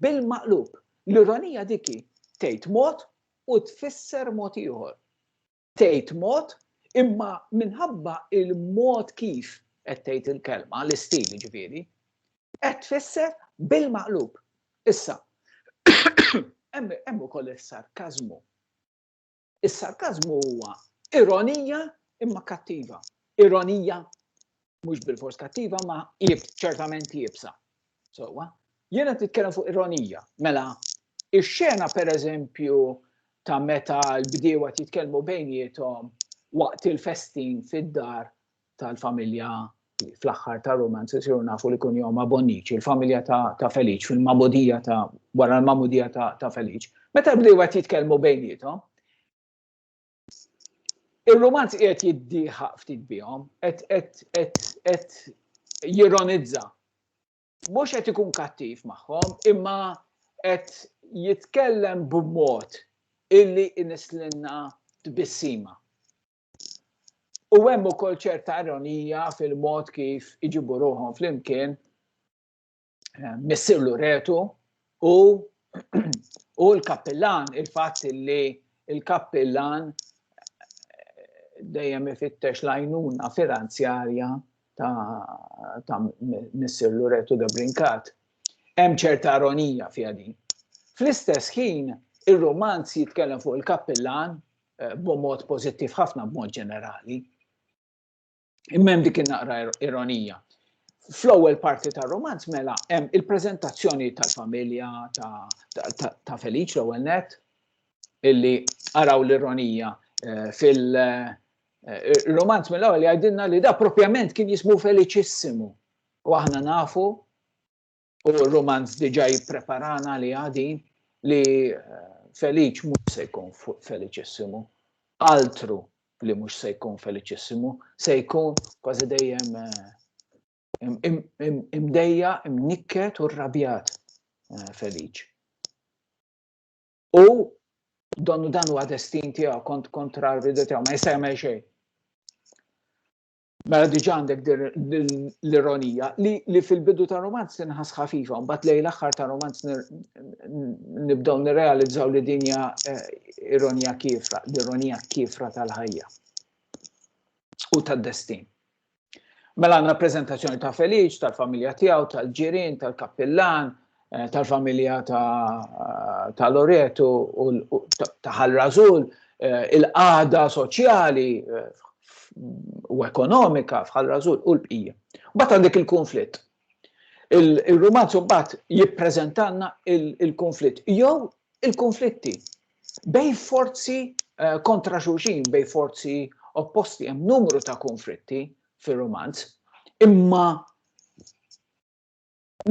Bil-maqlub. L-ironija diki tgħid mod u tfisser mod ieħor. Tgħid mod imma minħabba il-mod kif qed tgħid il-kelma, l-istil ġifieri, qed tfisser bil-maqlub. Issa, hemm ukoll is-sarkażmu. Is-sarkażmu huwa ironija imma kattiva. Ironija mhux bil-fors kattiva ma ċertament jibsa. Sewwa, jiena titkellem fuq ironija. Mela, ix-xena pereżempju ta' meta l-bdiewa jitkellmu bejniethom waqt il-festin fid-dar tal-familja fl-aħħar ta' romanzi siru nafu li kun jom Bonnici, il-familja ta' Feliċ, fil-Mamudija wara l-Mamudija ta' Feliċ. Meta bdiewa jitkellmu bejniethom, ir-romanz qiegħed jiddieħaq ftit bihom, qed jironizza. Mhux qed ikun kattiv magħhom, imma qed jitkellem b'mod illi inislinna tbissima. U hemm ukoll ċerta ironija fil-mod kif iġibu ruħhom flimkien Missier Loreto u l-kappellan, il-fatt li il-kappellan dejjem ifittex l-għajnuna finanzjarja ta' Missier Loreto da Brincat. Hemm ċerta ironija fiha din. Fl-istess ħin, ir-romanz jitkellem fuq il-kappellan b'mod pożittiv ħafna b'mod ġenerali. Imma hemm dik naqra ironija. Fl-ewwel parti tar-romanz mela hemm il-preżentazzjoni tal-familja ta' Feliċ l-ewwel net illi araw l-ironija fil-romanz mill-ewwel jgħidilna li da propjament kien jismu Felicissimo. U aħna nafu u r-romanz diġà jippreparana li għadin li Feliċ mhux se jkun Felicissimo. Altru li mhux se jkun Felicissimo, se jkun kważi dejjem imdejja, imnikket u rrabjat Feliċ. U dan huwa destin tiegħu kontra r-rida tiegħu, ma jista' jagħmel xejn. Mela diġà għandek l-ironija li fil-bidu ta' romanz tinħass ħafifa, mbagħad lejn l-aħħar ta' romanz nibdew nirrealizzaw li din hija ironija kiefra, l-ironija kiefra tal-ħajja u tad-destin. Mela għandna preżentazzjoni ta' Feliċ, tal-familja tiegħu, tal-ġirien, tal-kappellan, tal-familja ta' Loreto u ta' Ħalrażul, il-qagħda soċjali u ekonomika f'Ħalrażul u l-bqija. Mbagħad għandek il-konflitt. Il-romanz mbagħad jippreżentanna il-konflitt jew il-konflitti bejn forzi kontra xulxin, bejn forzi opposti. Hemm numru ta' konflitti fir-romanz, imma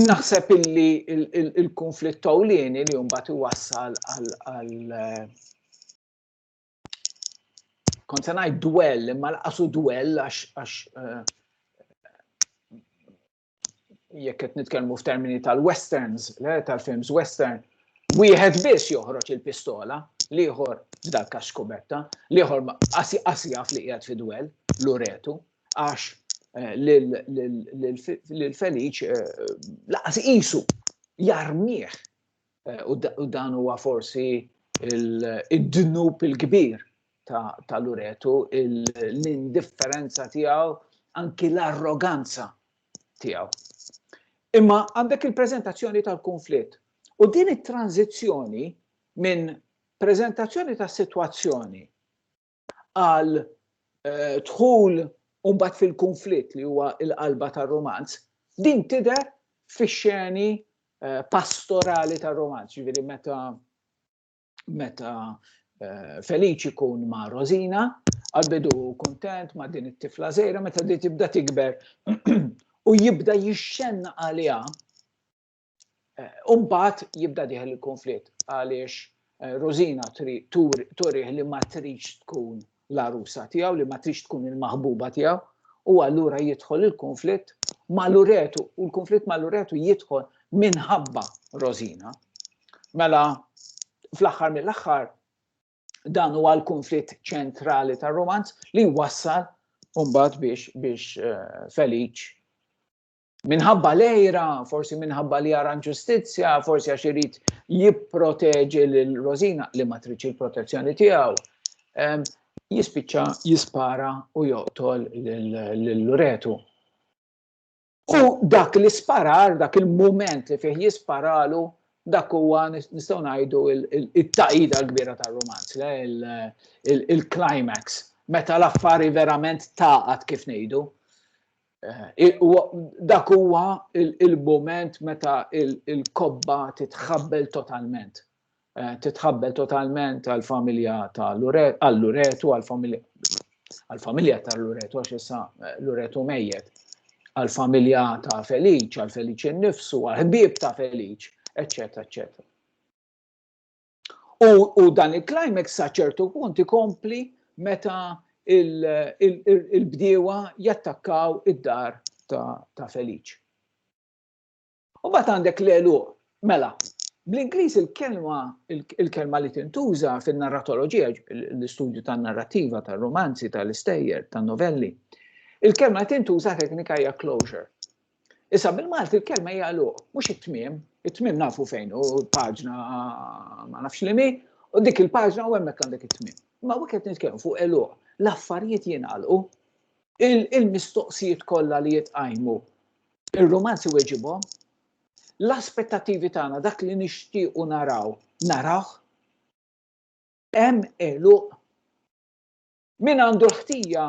naħseb illi il-konflitt ewlieni li mbagħad iwassal għal kont se ngħid duell, imma laqasu duell għax jekk qed nitkellmu f'termini tal-westerns, tal-films western, wieħed biss joħroġ il-pistola, l-ieħor f'dak każ xkubetta, l-ieħor qasi jaf li qiegħed fi duell, Loreto, għax lil Feliċ laqas qisu jarmih u dan huwa forsi id-dnub il-kbir ta' Loreto, l-indifferenza tiegħu, anki l-arroganza tiegħu. Imma għandek il-preżentazzjoni tal-konflitt. U din it-tranzizzjoni minn preżentazzjoni ta' sitwazzjoni għal dħul u mbagħad fil-konflitt li huwa l-qalba tar-romanz, din tidher fix-xeni pastorali tar-romanz, ġifieri meta Feliċ ikun ma' Rosina, għal-bidu kuntent ma' din it-tifla żgħira, meta di tibda tikber u jibda jixxenna għaliha, u mbagħad jibda dieħel il-konflitt għaliex Rosina turih li ma tridx tkun l-arusa tiegħu, li ma tridx tkun il-maħbuba tiegħu, u allura jidħol il-konflitt ma' Loreto, u l-konflitt ma' Loreto jidħol minħabba Rosina. Mela fl-aħħar mill-aħħar dan huwa l-konflitt ċentrali tar-romanz li wassal mbagħad biex Feliċ minħabba lejra, forsi minħabba li jara ġustizzja, forsi għax irid jipproteġi lil Rosina li ma tridx il-protezzjoni tiegħu, jispiċċa jispara u joqtol lil Loreto. U dak li sparar, dak il-mument li fih jisparalu, dak huwa nistgħu ngħidu it-taqida l-kbira tar-romanz, il-climax, meta l-affari verament taqgħet kif ngħidu. Dak huwa il-moment meta il-kobba titħabbel totalment. Titħabbel totalment għall-familja ta' Loreto, għall-familja ta' Loreto, għax issa Loreto mejjed, għall-familja ta' Feliċ, għall-Feliċ innifsu, għall-ħbieb ta' Feliċ, eccetera, eccetera. U dan il-climax sa ċertu punt ikompli meta il-bdiewa jattakkaw id-dar ta' Feliċ. U bat għandek l-eluq, mela, bl-Ingliż il-kelma li tintuża fin-narratoloġija, l-istudju tan-narrattiva, tar-romanzi, tal-istejjer, tan-novelli, il-kelma li tintuża teknika hija closure. Issa bil-Malti il-kelma hija eluq, mhux it-tmiem, it-tmiem nafu fejn, u l-paġna ma nafx li mi, u dik il-paġna u hemmhekk għandek it-tmiem. Ma u qed nitkellmu fuq eluq, l-affarijiet jingħalqu, il-mistoqsijiet kollha li jitqajmu, ir-romanzi weġibhom, l-aspettattivi tagħna dak li nixtiequ narawh, hemm eluq. Min għandu l-ħtija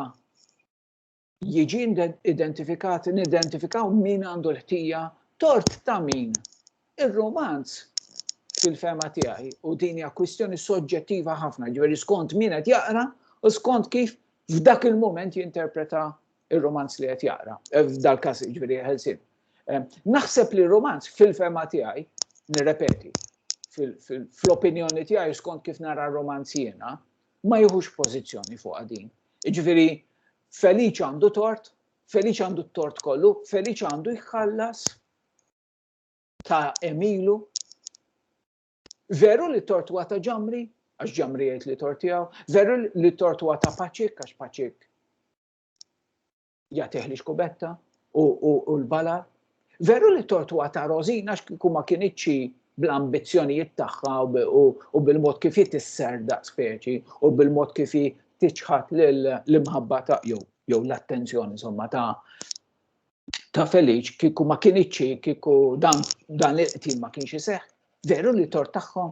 jiġi nidentifikaw min għandu l-ħtija, tort ta' min. Ir-romanz fil-fema tiegħi u din hija kwistjoni soġġettiva ħafna, ġifieri skont min qed jaqra u skont kif f'dak il-mument jinterpreta ir-romanz li qed jaqra. F'dal-każ ġifieri ħelsien. Naħseb li r-romanz fil-fema tiegħi, nirrepeti, fl-opinjoni tiegħi skont kif nara r-romanz jiena, ma jieħux pożizzjoni fuq din. Ġifieri Feliċ għandu tort, Feliċ għandu t-tort kollu, Feliċ għandu jħallas ta' Emilu. Veru li tort huwa ta' Ġamri, għax Ġamri jgħid li tort tiegħu, veru li tort huwa ta' Paċik, għax Paċik jagħtih li xkubetta u l-bala. Veru li tort huwa ta' Rosina għax kieku ma kienitx bl-ambizzjonijiet tagħha u bil-mod kif tisser daq speċi u bil-mod kif tiċħat l-imħabba ta' jew l-attenzjoni insomma ta' Feliċ kieku ma kienitx kieku dan il-qtil ma kienx iseħħ. Veru li tort tagħhom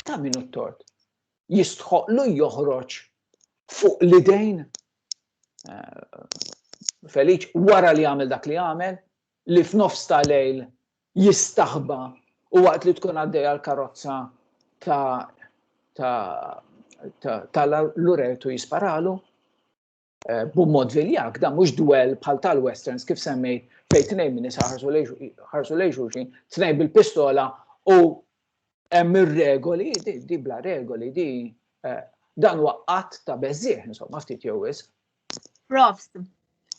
ta' minu t-tort. Jistħoqlu joħroġ fuq l-idejn Feliċ wara li għamel dak li għamel, li f'nofs ta' lejl jistaħba u waqt li tkun għaddejja l-karozza ta' Loreto jisparalu b'mod viljak, dan mhux dwell bħal tal-westerns kif semmejt fejn tnejn min nisa ħarsu lejn xulxin, tnejn bil-pistola u hemm ir-regoli, di bla regoli, dan huwa qatt ta' beżżieħ, insomma ftit jew wisq. Profs.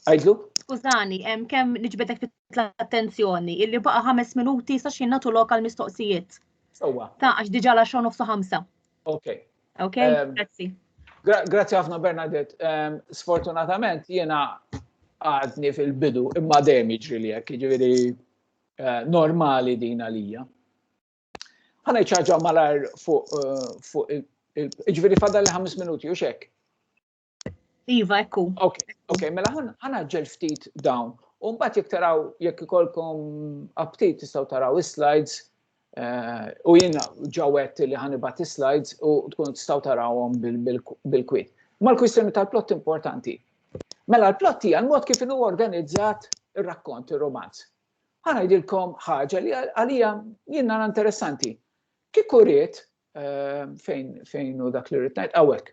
Għajdlu? Skużani, kemm niġbedek l-attenzjoni, illi baqa' 5 minuti sa xi nagħtu lokal mistoqsijiet. Sewwa. Ta' għax diġà l-10:05. Okay. Okay, grazzi. Grazzi ħafna Bernadette. Sfortunatament jiena għadni fil-bidu imma dejjem jiġri li hekk, jiġifieri normali din għalija. Ħana ċaġa malar fuq ġveri fadal li 5 minuti, u xek? Iva, ekku. Ok, mela ħana ġel ftit dawn. U mbagħad jekk taraw, jekk ikolkom update tistgħu taraw is-slides u jiena ġawet li ħanibat is-slides u tkun tistgħu tarawhom bil-kwiet. Ma l-kwistjoni tal-plott importanti. Mela l-plott hija l-mod kif inhu organizzat ir-rakkont, ir-romanz. Ħana jgħidilkom ħaġa li għalija jiena interessanti. Kieku ried fejn u dak li rrid ngħid hawnhekk.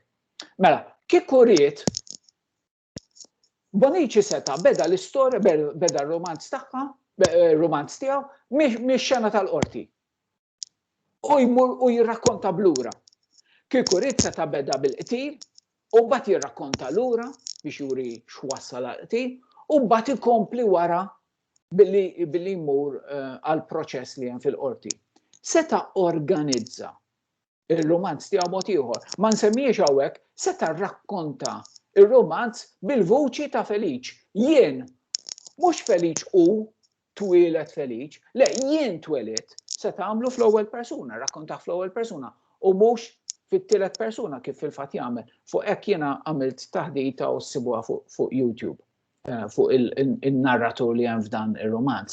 Mela, kieku ried Bonici seta beda l-istorja, beda r-romanz tagħha, romanz tiegħu, mix-xena tal-qorti. U jmur u jirrakkonta blura. Kieku ried seta beda bil-qtil, u mbagħad jirrakkonta lura biex juri x'wassal għal-qtil, u mbagħad ikompli wara billi jmur għal-proċess li hemm fil-qorti. Seta organizza il-romanz tiegħu mod ieħor. Ma nsemmijiex hawnhekk, seta rrakkonta il-romanz bil-vuċi ta' Feliċ. Jien, mhux Feliċ u twilet Feliċ, le jien twilet se tagħmlu fl-ewwel persuna, rakkontaħ fl-ewwel persuna u mhux fit-tielet persuna kif fil-fatt jagħmel. Fuq hekk jiena għamilt taħdita u ssibuha fuq YouTube fuq il-narratur li hemm f'dan ir-romanz.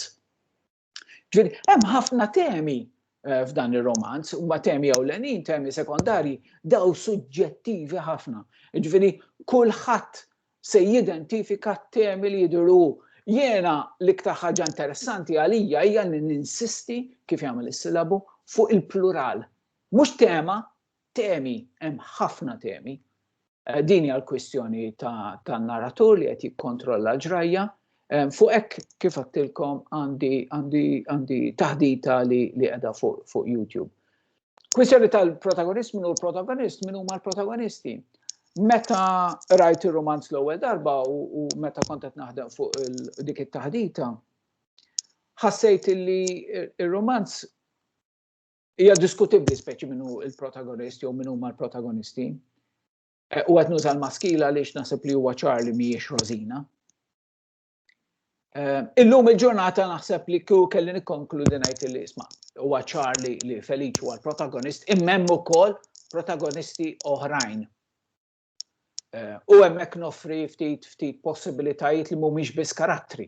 Ġifieri hemm ħafna temi f'dan ir-romanz, huma temi ewlenin, temi sekondarji, daw suġġettivi ħafna. Ġifieri kulħadd se jidentifika temi li jidhru. Jiena l-iktar ħaġa interessanti għalija hija li ninsisti kif jagħmel is-silabu fuq il-plural. Mhux tema, temi, hemm ħafna temi. Din hija l-kwistjoni tan-narratur li qed jikkontrolla l-ġrajja. Fuq hekk kif għattilkom għandi taħdita li qiegħda fuq YouTube. Kwistjoni tal-protagonist minnu l-protagonist, minnu huma l-protagonisti. Meta rajt ir-romanz l-ewwel darba u meta kont qed naħdem fuq dik it-taħdita, ħassejt li ir-romanz hija diskutibbli speċi minnu l-protagonist jew min huma l-protagonisti. U qed nuża l-maskila għaliex naħseb li huwa ċar li mhijiex Rosina. Illum il-ġurnata naħseb li kelli nikkonkludi ngħid li isma' huwa ċar li Feliċ huwa l-protagonist, imma hemm ukoll protagonisti oħrajn. U hemmhekk noffri ftit possibilitajiet li mhumiex biss karattri.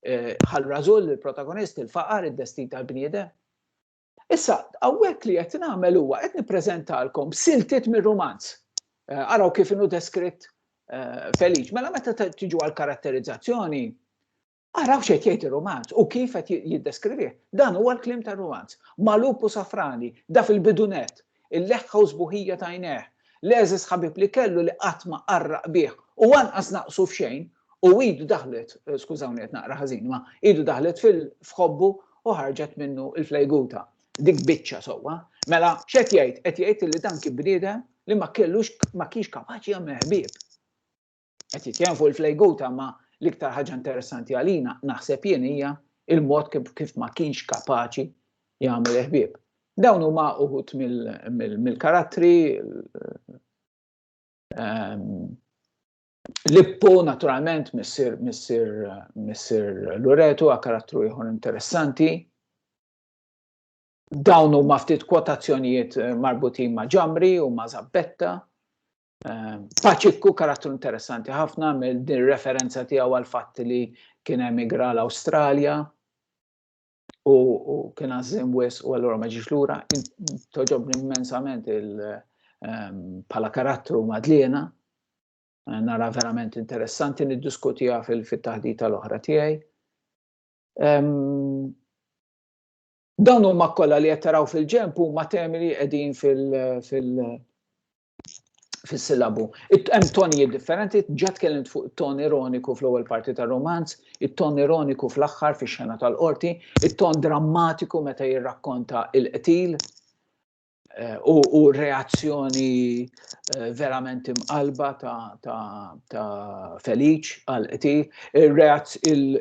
Ħal-rażul il-protagonist, il-faqar, id-destin tal-bniedem. Issa, hawnhekk li qed nagħmel huwa qed nippreżentalkom siltiet mir-romanz. Araw kif inhu deskritt Feliċ. Mela meta tiġu għall-karatterizzazzjoni, araw x'qed jgħid ir-romanz u kif qed jiddeskrivih. Dan huwa l-kliem tar-romanz. Malupu safrani, da fil-bidunet, il-leħħa u sbuħija ta' għajnejh, l-eżis ħabib li kellu li qatt ma qarraq bih u anqas naqsu f'xejn u idu daħlet, skużawni qed naqra ħażin, ma idu daħlet f'ħobbu u ħarġet minnu il-flejguta. Dik biċċa sewwa. Mela x'qed jgħid? Qed jgħid li dan kien bniedem li ma kienx kapaċi jagħmel ħbieb. Qed jitkellem fuq il-flejguta ma l-iktar ħaġa interessanti għalina naħseb jien hija il-mod kif ma kienx kapaċi jagħmel ħbieb. Dawn huma uħud mill-karattri. Lippo naturalment missier Loreto għal karattru ieħor interessanti. Dawn huma ftit kwotazzjonijiet marbutin ma' Ġamri u ma' Zabbetta. Paċikku karattru interessanti ħafna mill-din referenza tiegħu għal fatt li kien emigra l-Awstralja u kien għażim wis u allura ma ġiex lura. Toġobni immensament bħala karattru Madliena. Nara verament interessanti niddiskutija fit-taħdita l-oħra tiegħi. Dawn huma kollha li qed taraw fil-ġemp huma temi li qegħdin fis-silabu. Hemm tonijiet differenti, ġa tkellimt fuq it-ton ironiku fl-ewwel parti tar-romanz, it-ton ironiku fl-aħħar fix-xena tal-qorti, it-ton drammatiku meta jirrakkonta il-qtil u reazzjoni verament imqalba ta' Feliċ għal-qtil,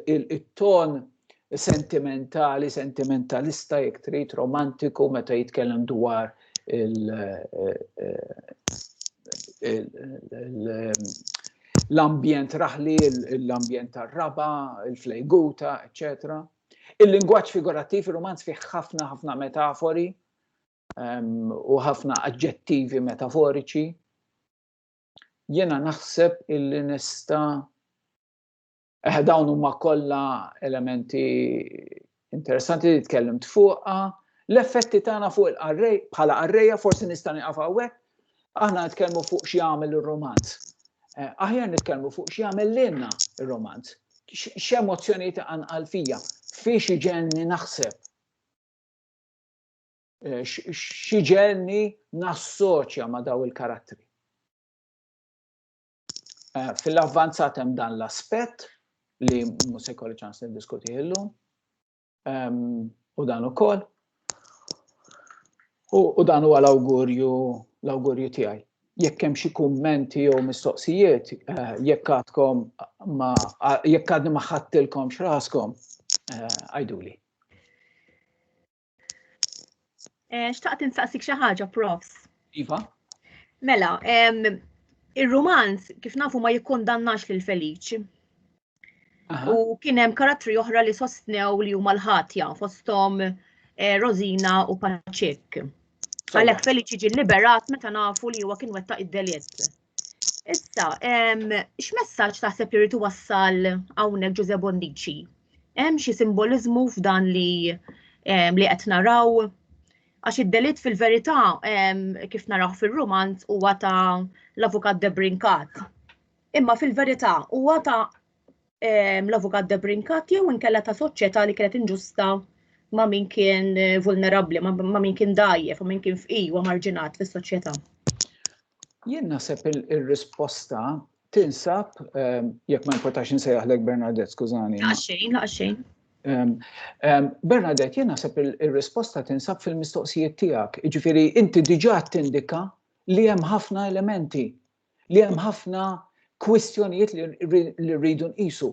it-ton sentimentalista jekk trid romantiku meta jitkellem dwar l-ambjent raħli, l-ambjent tar-raba, il-flejguta, eccetera. Il-lingwaġġ figurattiv, ir-romanz fih ħafna metafori u ħafna aġġettivi metaforiċi. Jiena naħseb illi dawn huma kollha elementi interessanti li tkellimt fuqha. L-effetti tagħna fuq il-qarrej bħala qarrejja forsi nista' nieqaf hawnhekk, aħna nitkellmu fuq xi jagħmel ir-romanz. Aħjar nitkellmu fuq xi jagħmel lilna ir-romanz. X'emozzjonijiet għanqal fija, fiex iġenni naħseb. X'iġenni nassoċja ma' daw il-karattri. Fil-avvanzat hemm dan l-aspett li mhux se jkolli ċans niddiskuti illum. U dan ukoll. U dan huwa l-awgurju tiegħi. Jekk hemm xi kummenti jew mistoqsijiet, jekk għadni ma ħadtilkomx raskom, għajduli. Xtaqt insaqsik xi ħaġa, Profs. Iva? Mela, ir-romanz kif nafu ma jikkundannax lil Feliċ. U kien hemm karattri oħra li sostnew li huma l-ħatja fosthom Rosina u Paċek. Għalhekk Feliċ jiġi liberat meta nafu li huwa kien wettaq id-delitt. Issa, x'messaġġ taħseb li rid iwassal hawnhekk Giuseppe Bondici? Hemm xi simboliżmu f'dan li qed naraw? Għax id-delitt fil-verità kif naraw fir-romanz huwa ta' l-avukat de Brincat. Imma fil-verità huwa ta' l-avukat de Brincat jew inkella ta' soċjetà li kienet inġusta ma' min kien vulnerabbli, ma' min kien dajjef, ma' min kien fqir u marġinat fis-soċjetà. Jien naħseb il-risposta tinsab, jekk ma importax insejjaħlek Bernadette, skużani. Laqgħa xejn. Bernadette, jien naħseb il-risposta tinsab fil-mistoqsijiet tiegħek. Jiġifieri inti diġà tindika li hemm ħafna elementi, li hemm ħafna kwistjonijiet li rridu nqisu.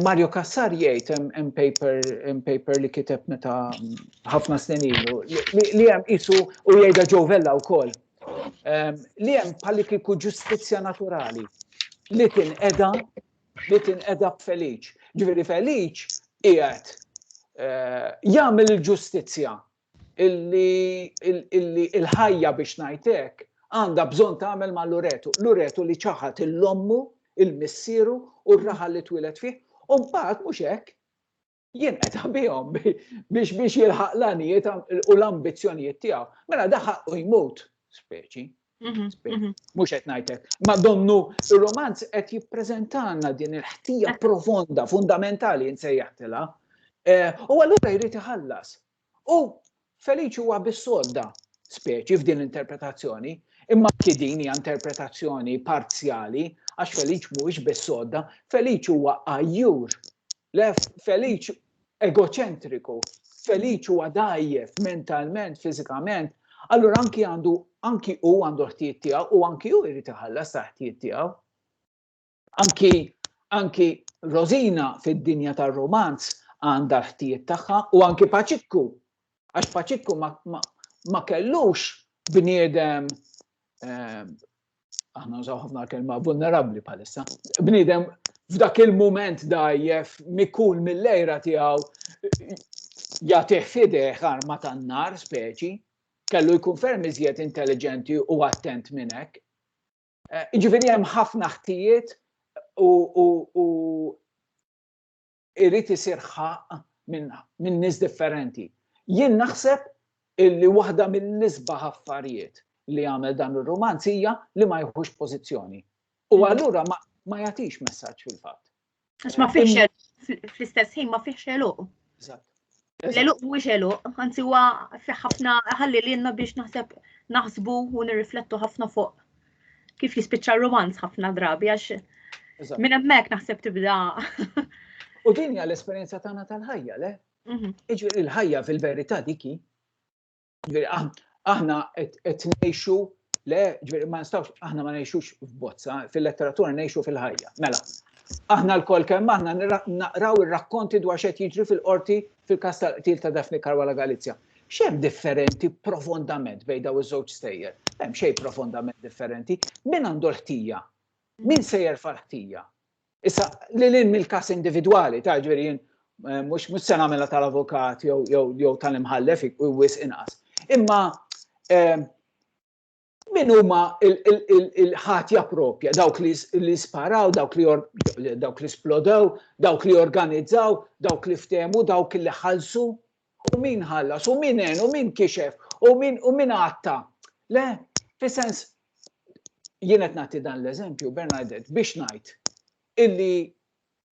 Mario Kassar jgħid hemm paper li kiteb meta ħafna snin ilu li hemm qisu u jgħidha Giovella wkoll. Li hemm bħalli kieku ġustizzja naturali li tinqeda b'Feliċ. Ġifieri Feliċ qiegħed jagħmel il-ġustizzja illi l-ħajja biex ngħid hekk għandha bżonn tagħmel ma' Loreto. Loreto li ċaħat il-ommu, il-missieru u r-raħal li twilet fih, u mbagħad mhux hekk jinqeta' bihom biex jilħaq l-għanijiet u l-ambizzjonijiet tiegħu. Mela daħaq u jmut, speċi. Mhux qed ngħid hekk. Ma donnu ir-romanz qed jippreżentalna din il-ħtija profonda, fundamentali nsejjaħtilha. U allura jrid iħallas. U Feliċ huwa bis-sodda, speċi f'din l-interpretazzjoni, imma din hija interpretazzjoni parzjali għax Feliċ mhuwiex bis-sodda, Feliċ huwa għajjur. Feliċ egoċentriku, Feliċ huwa dajjef mentalment, fiżikament, allura anki hu għandu ħtijiet tiegħu u anki hu jrid iħallas ta' ħtijiet tiegħu. Anki Rosina fid-dinja tar-romanz għandha ħtijiet tagħha u anki Paċikku. Għax Paċikku ma kellux bniedem aħna nżaw ħafna kelma vulnerabbli bħalissa. Bniedem f'dak il-mument dajjef mikul mill-lejra tiegħu jagħtih fideh arma tan-nar speċi, kellu jkun ferm iżjed intelligenti u attent minn hekk. Jiġifieri hemm ħafna ħtijiet u irid isir ħaq minn nies differenti. Jien naħseb illi waħda mill-isbaħ affarijiet li għamel dan ir-romanz hija li ma jħux pożizzjoni. U allura ma jagħtix messaġġ fil-fatt. Għax ma fiex fl-istess ħin ma fiex eluq. L-eluq mhuwiex eluq, anzi huwa fi ħafna ħalli lilna biex naħsbu u nirriflettu ħafna fuq kif jispiċċa r-romanz ħafna drabi għax minn hemmhekk naħseb tibda. U din hija l-esperjenza tagħna tal-ħajja, le? Jiġifieri l-ħajja fil-verità diki. Aħna qed ngħixu le, ġifieri ma nistgħux aħna ma ngħixux f'bozza, fil-letteratura ngħixu fil-ħajja. Mela, aħna l-kol kemm aħna naqraw ir-rakkonti dwar x'qed jiġri fil-qorti fil-każ tal-qtil ta' Daphne Caruana Galizia. X'hemm differenti profondament bejn daw iż-żewġ stejjer? Hemm xejn profondament differenti. Min għandu l-ħtija? Min se jerfa' l-ħtija? Issa lil mill-każ individwali ta' ġifieri mhux se nagħmilha tal-avukat jew tal-imħallef u wis inqas. Imma min huma il-ħatja propja, dawk li sparaw, dawk li splodew, dawk li organizzaw, dawk li ftehmu, dawk li ħallsu, u min ħallas, u min għen, u min kixef, u min għatta. Le, fis-sens, jien qed nagħti dan l-eżempju, Bernadette, biex ngħid illi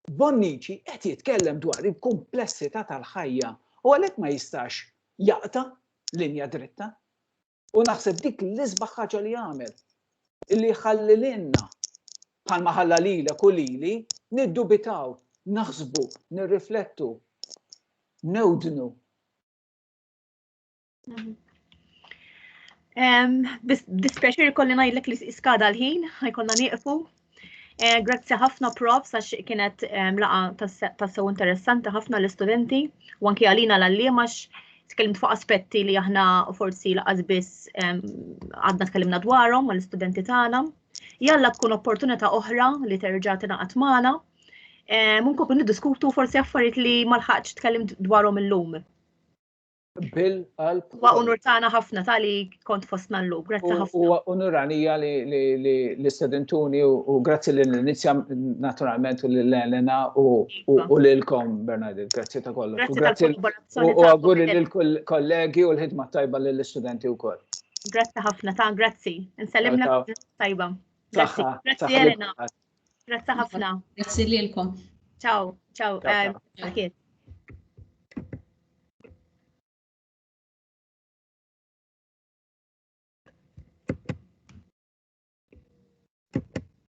Bonnici qed jitkellem dwar il-komplessità tal-ħajja u għalhekk ma jistax jaqta' linja dritta. U naħseb dik l-isbaħ ħaġa li jagħmel illi ħallililna bħalma ħalla lilek u lili niddubitaw, naħsbu, nirriflettu, newdnu. Dispjaċir kolli ngħidlek li skada l-ħin, ħajkollna nieqfu. Grazzi ħafna profs għax kienet laqa tassew interessanti ħafna l-istudenti u anki għalina l-għalliem għax tkellimt fuq aspetti li aħna forsi laqas biss għadna tkellimna dwarhom mal-istudenti tagħna. Jalla tkun opportunità oħra li terġa' tingħaqad magħna. Mumkun niddiskutu forsi affarijiet li ma lħaqx tkellimt dwarhom illum. Bil-qalb. Wa unur tagħna ħafna tali kont fostna llum. Grazzi ħafna. U unuranija li studentuni u grazzi l-inizja naturalment u l-Elena u lilkom Bernadette. Grazzi ta' kollu. U għagur l-kollegi u l-ħidma tajba l-istudenti wkoll. Grazzi ħafna ta' grazzi. Nsellimna tajba. Grazzi Elena. Grazzi ħafna. Grazzi lilkom. Ciao, ciao.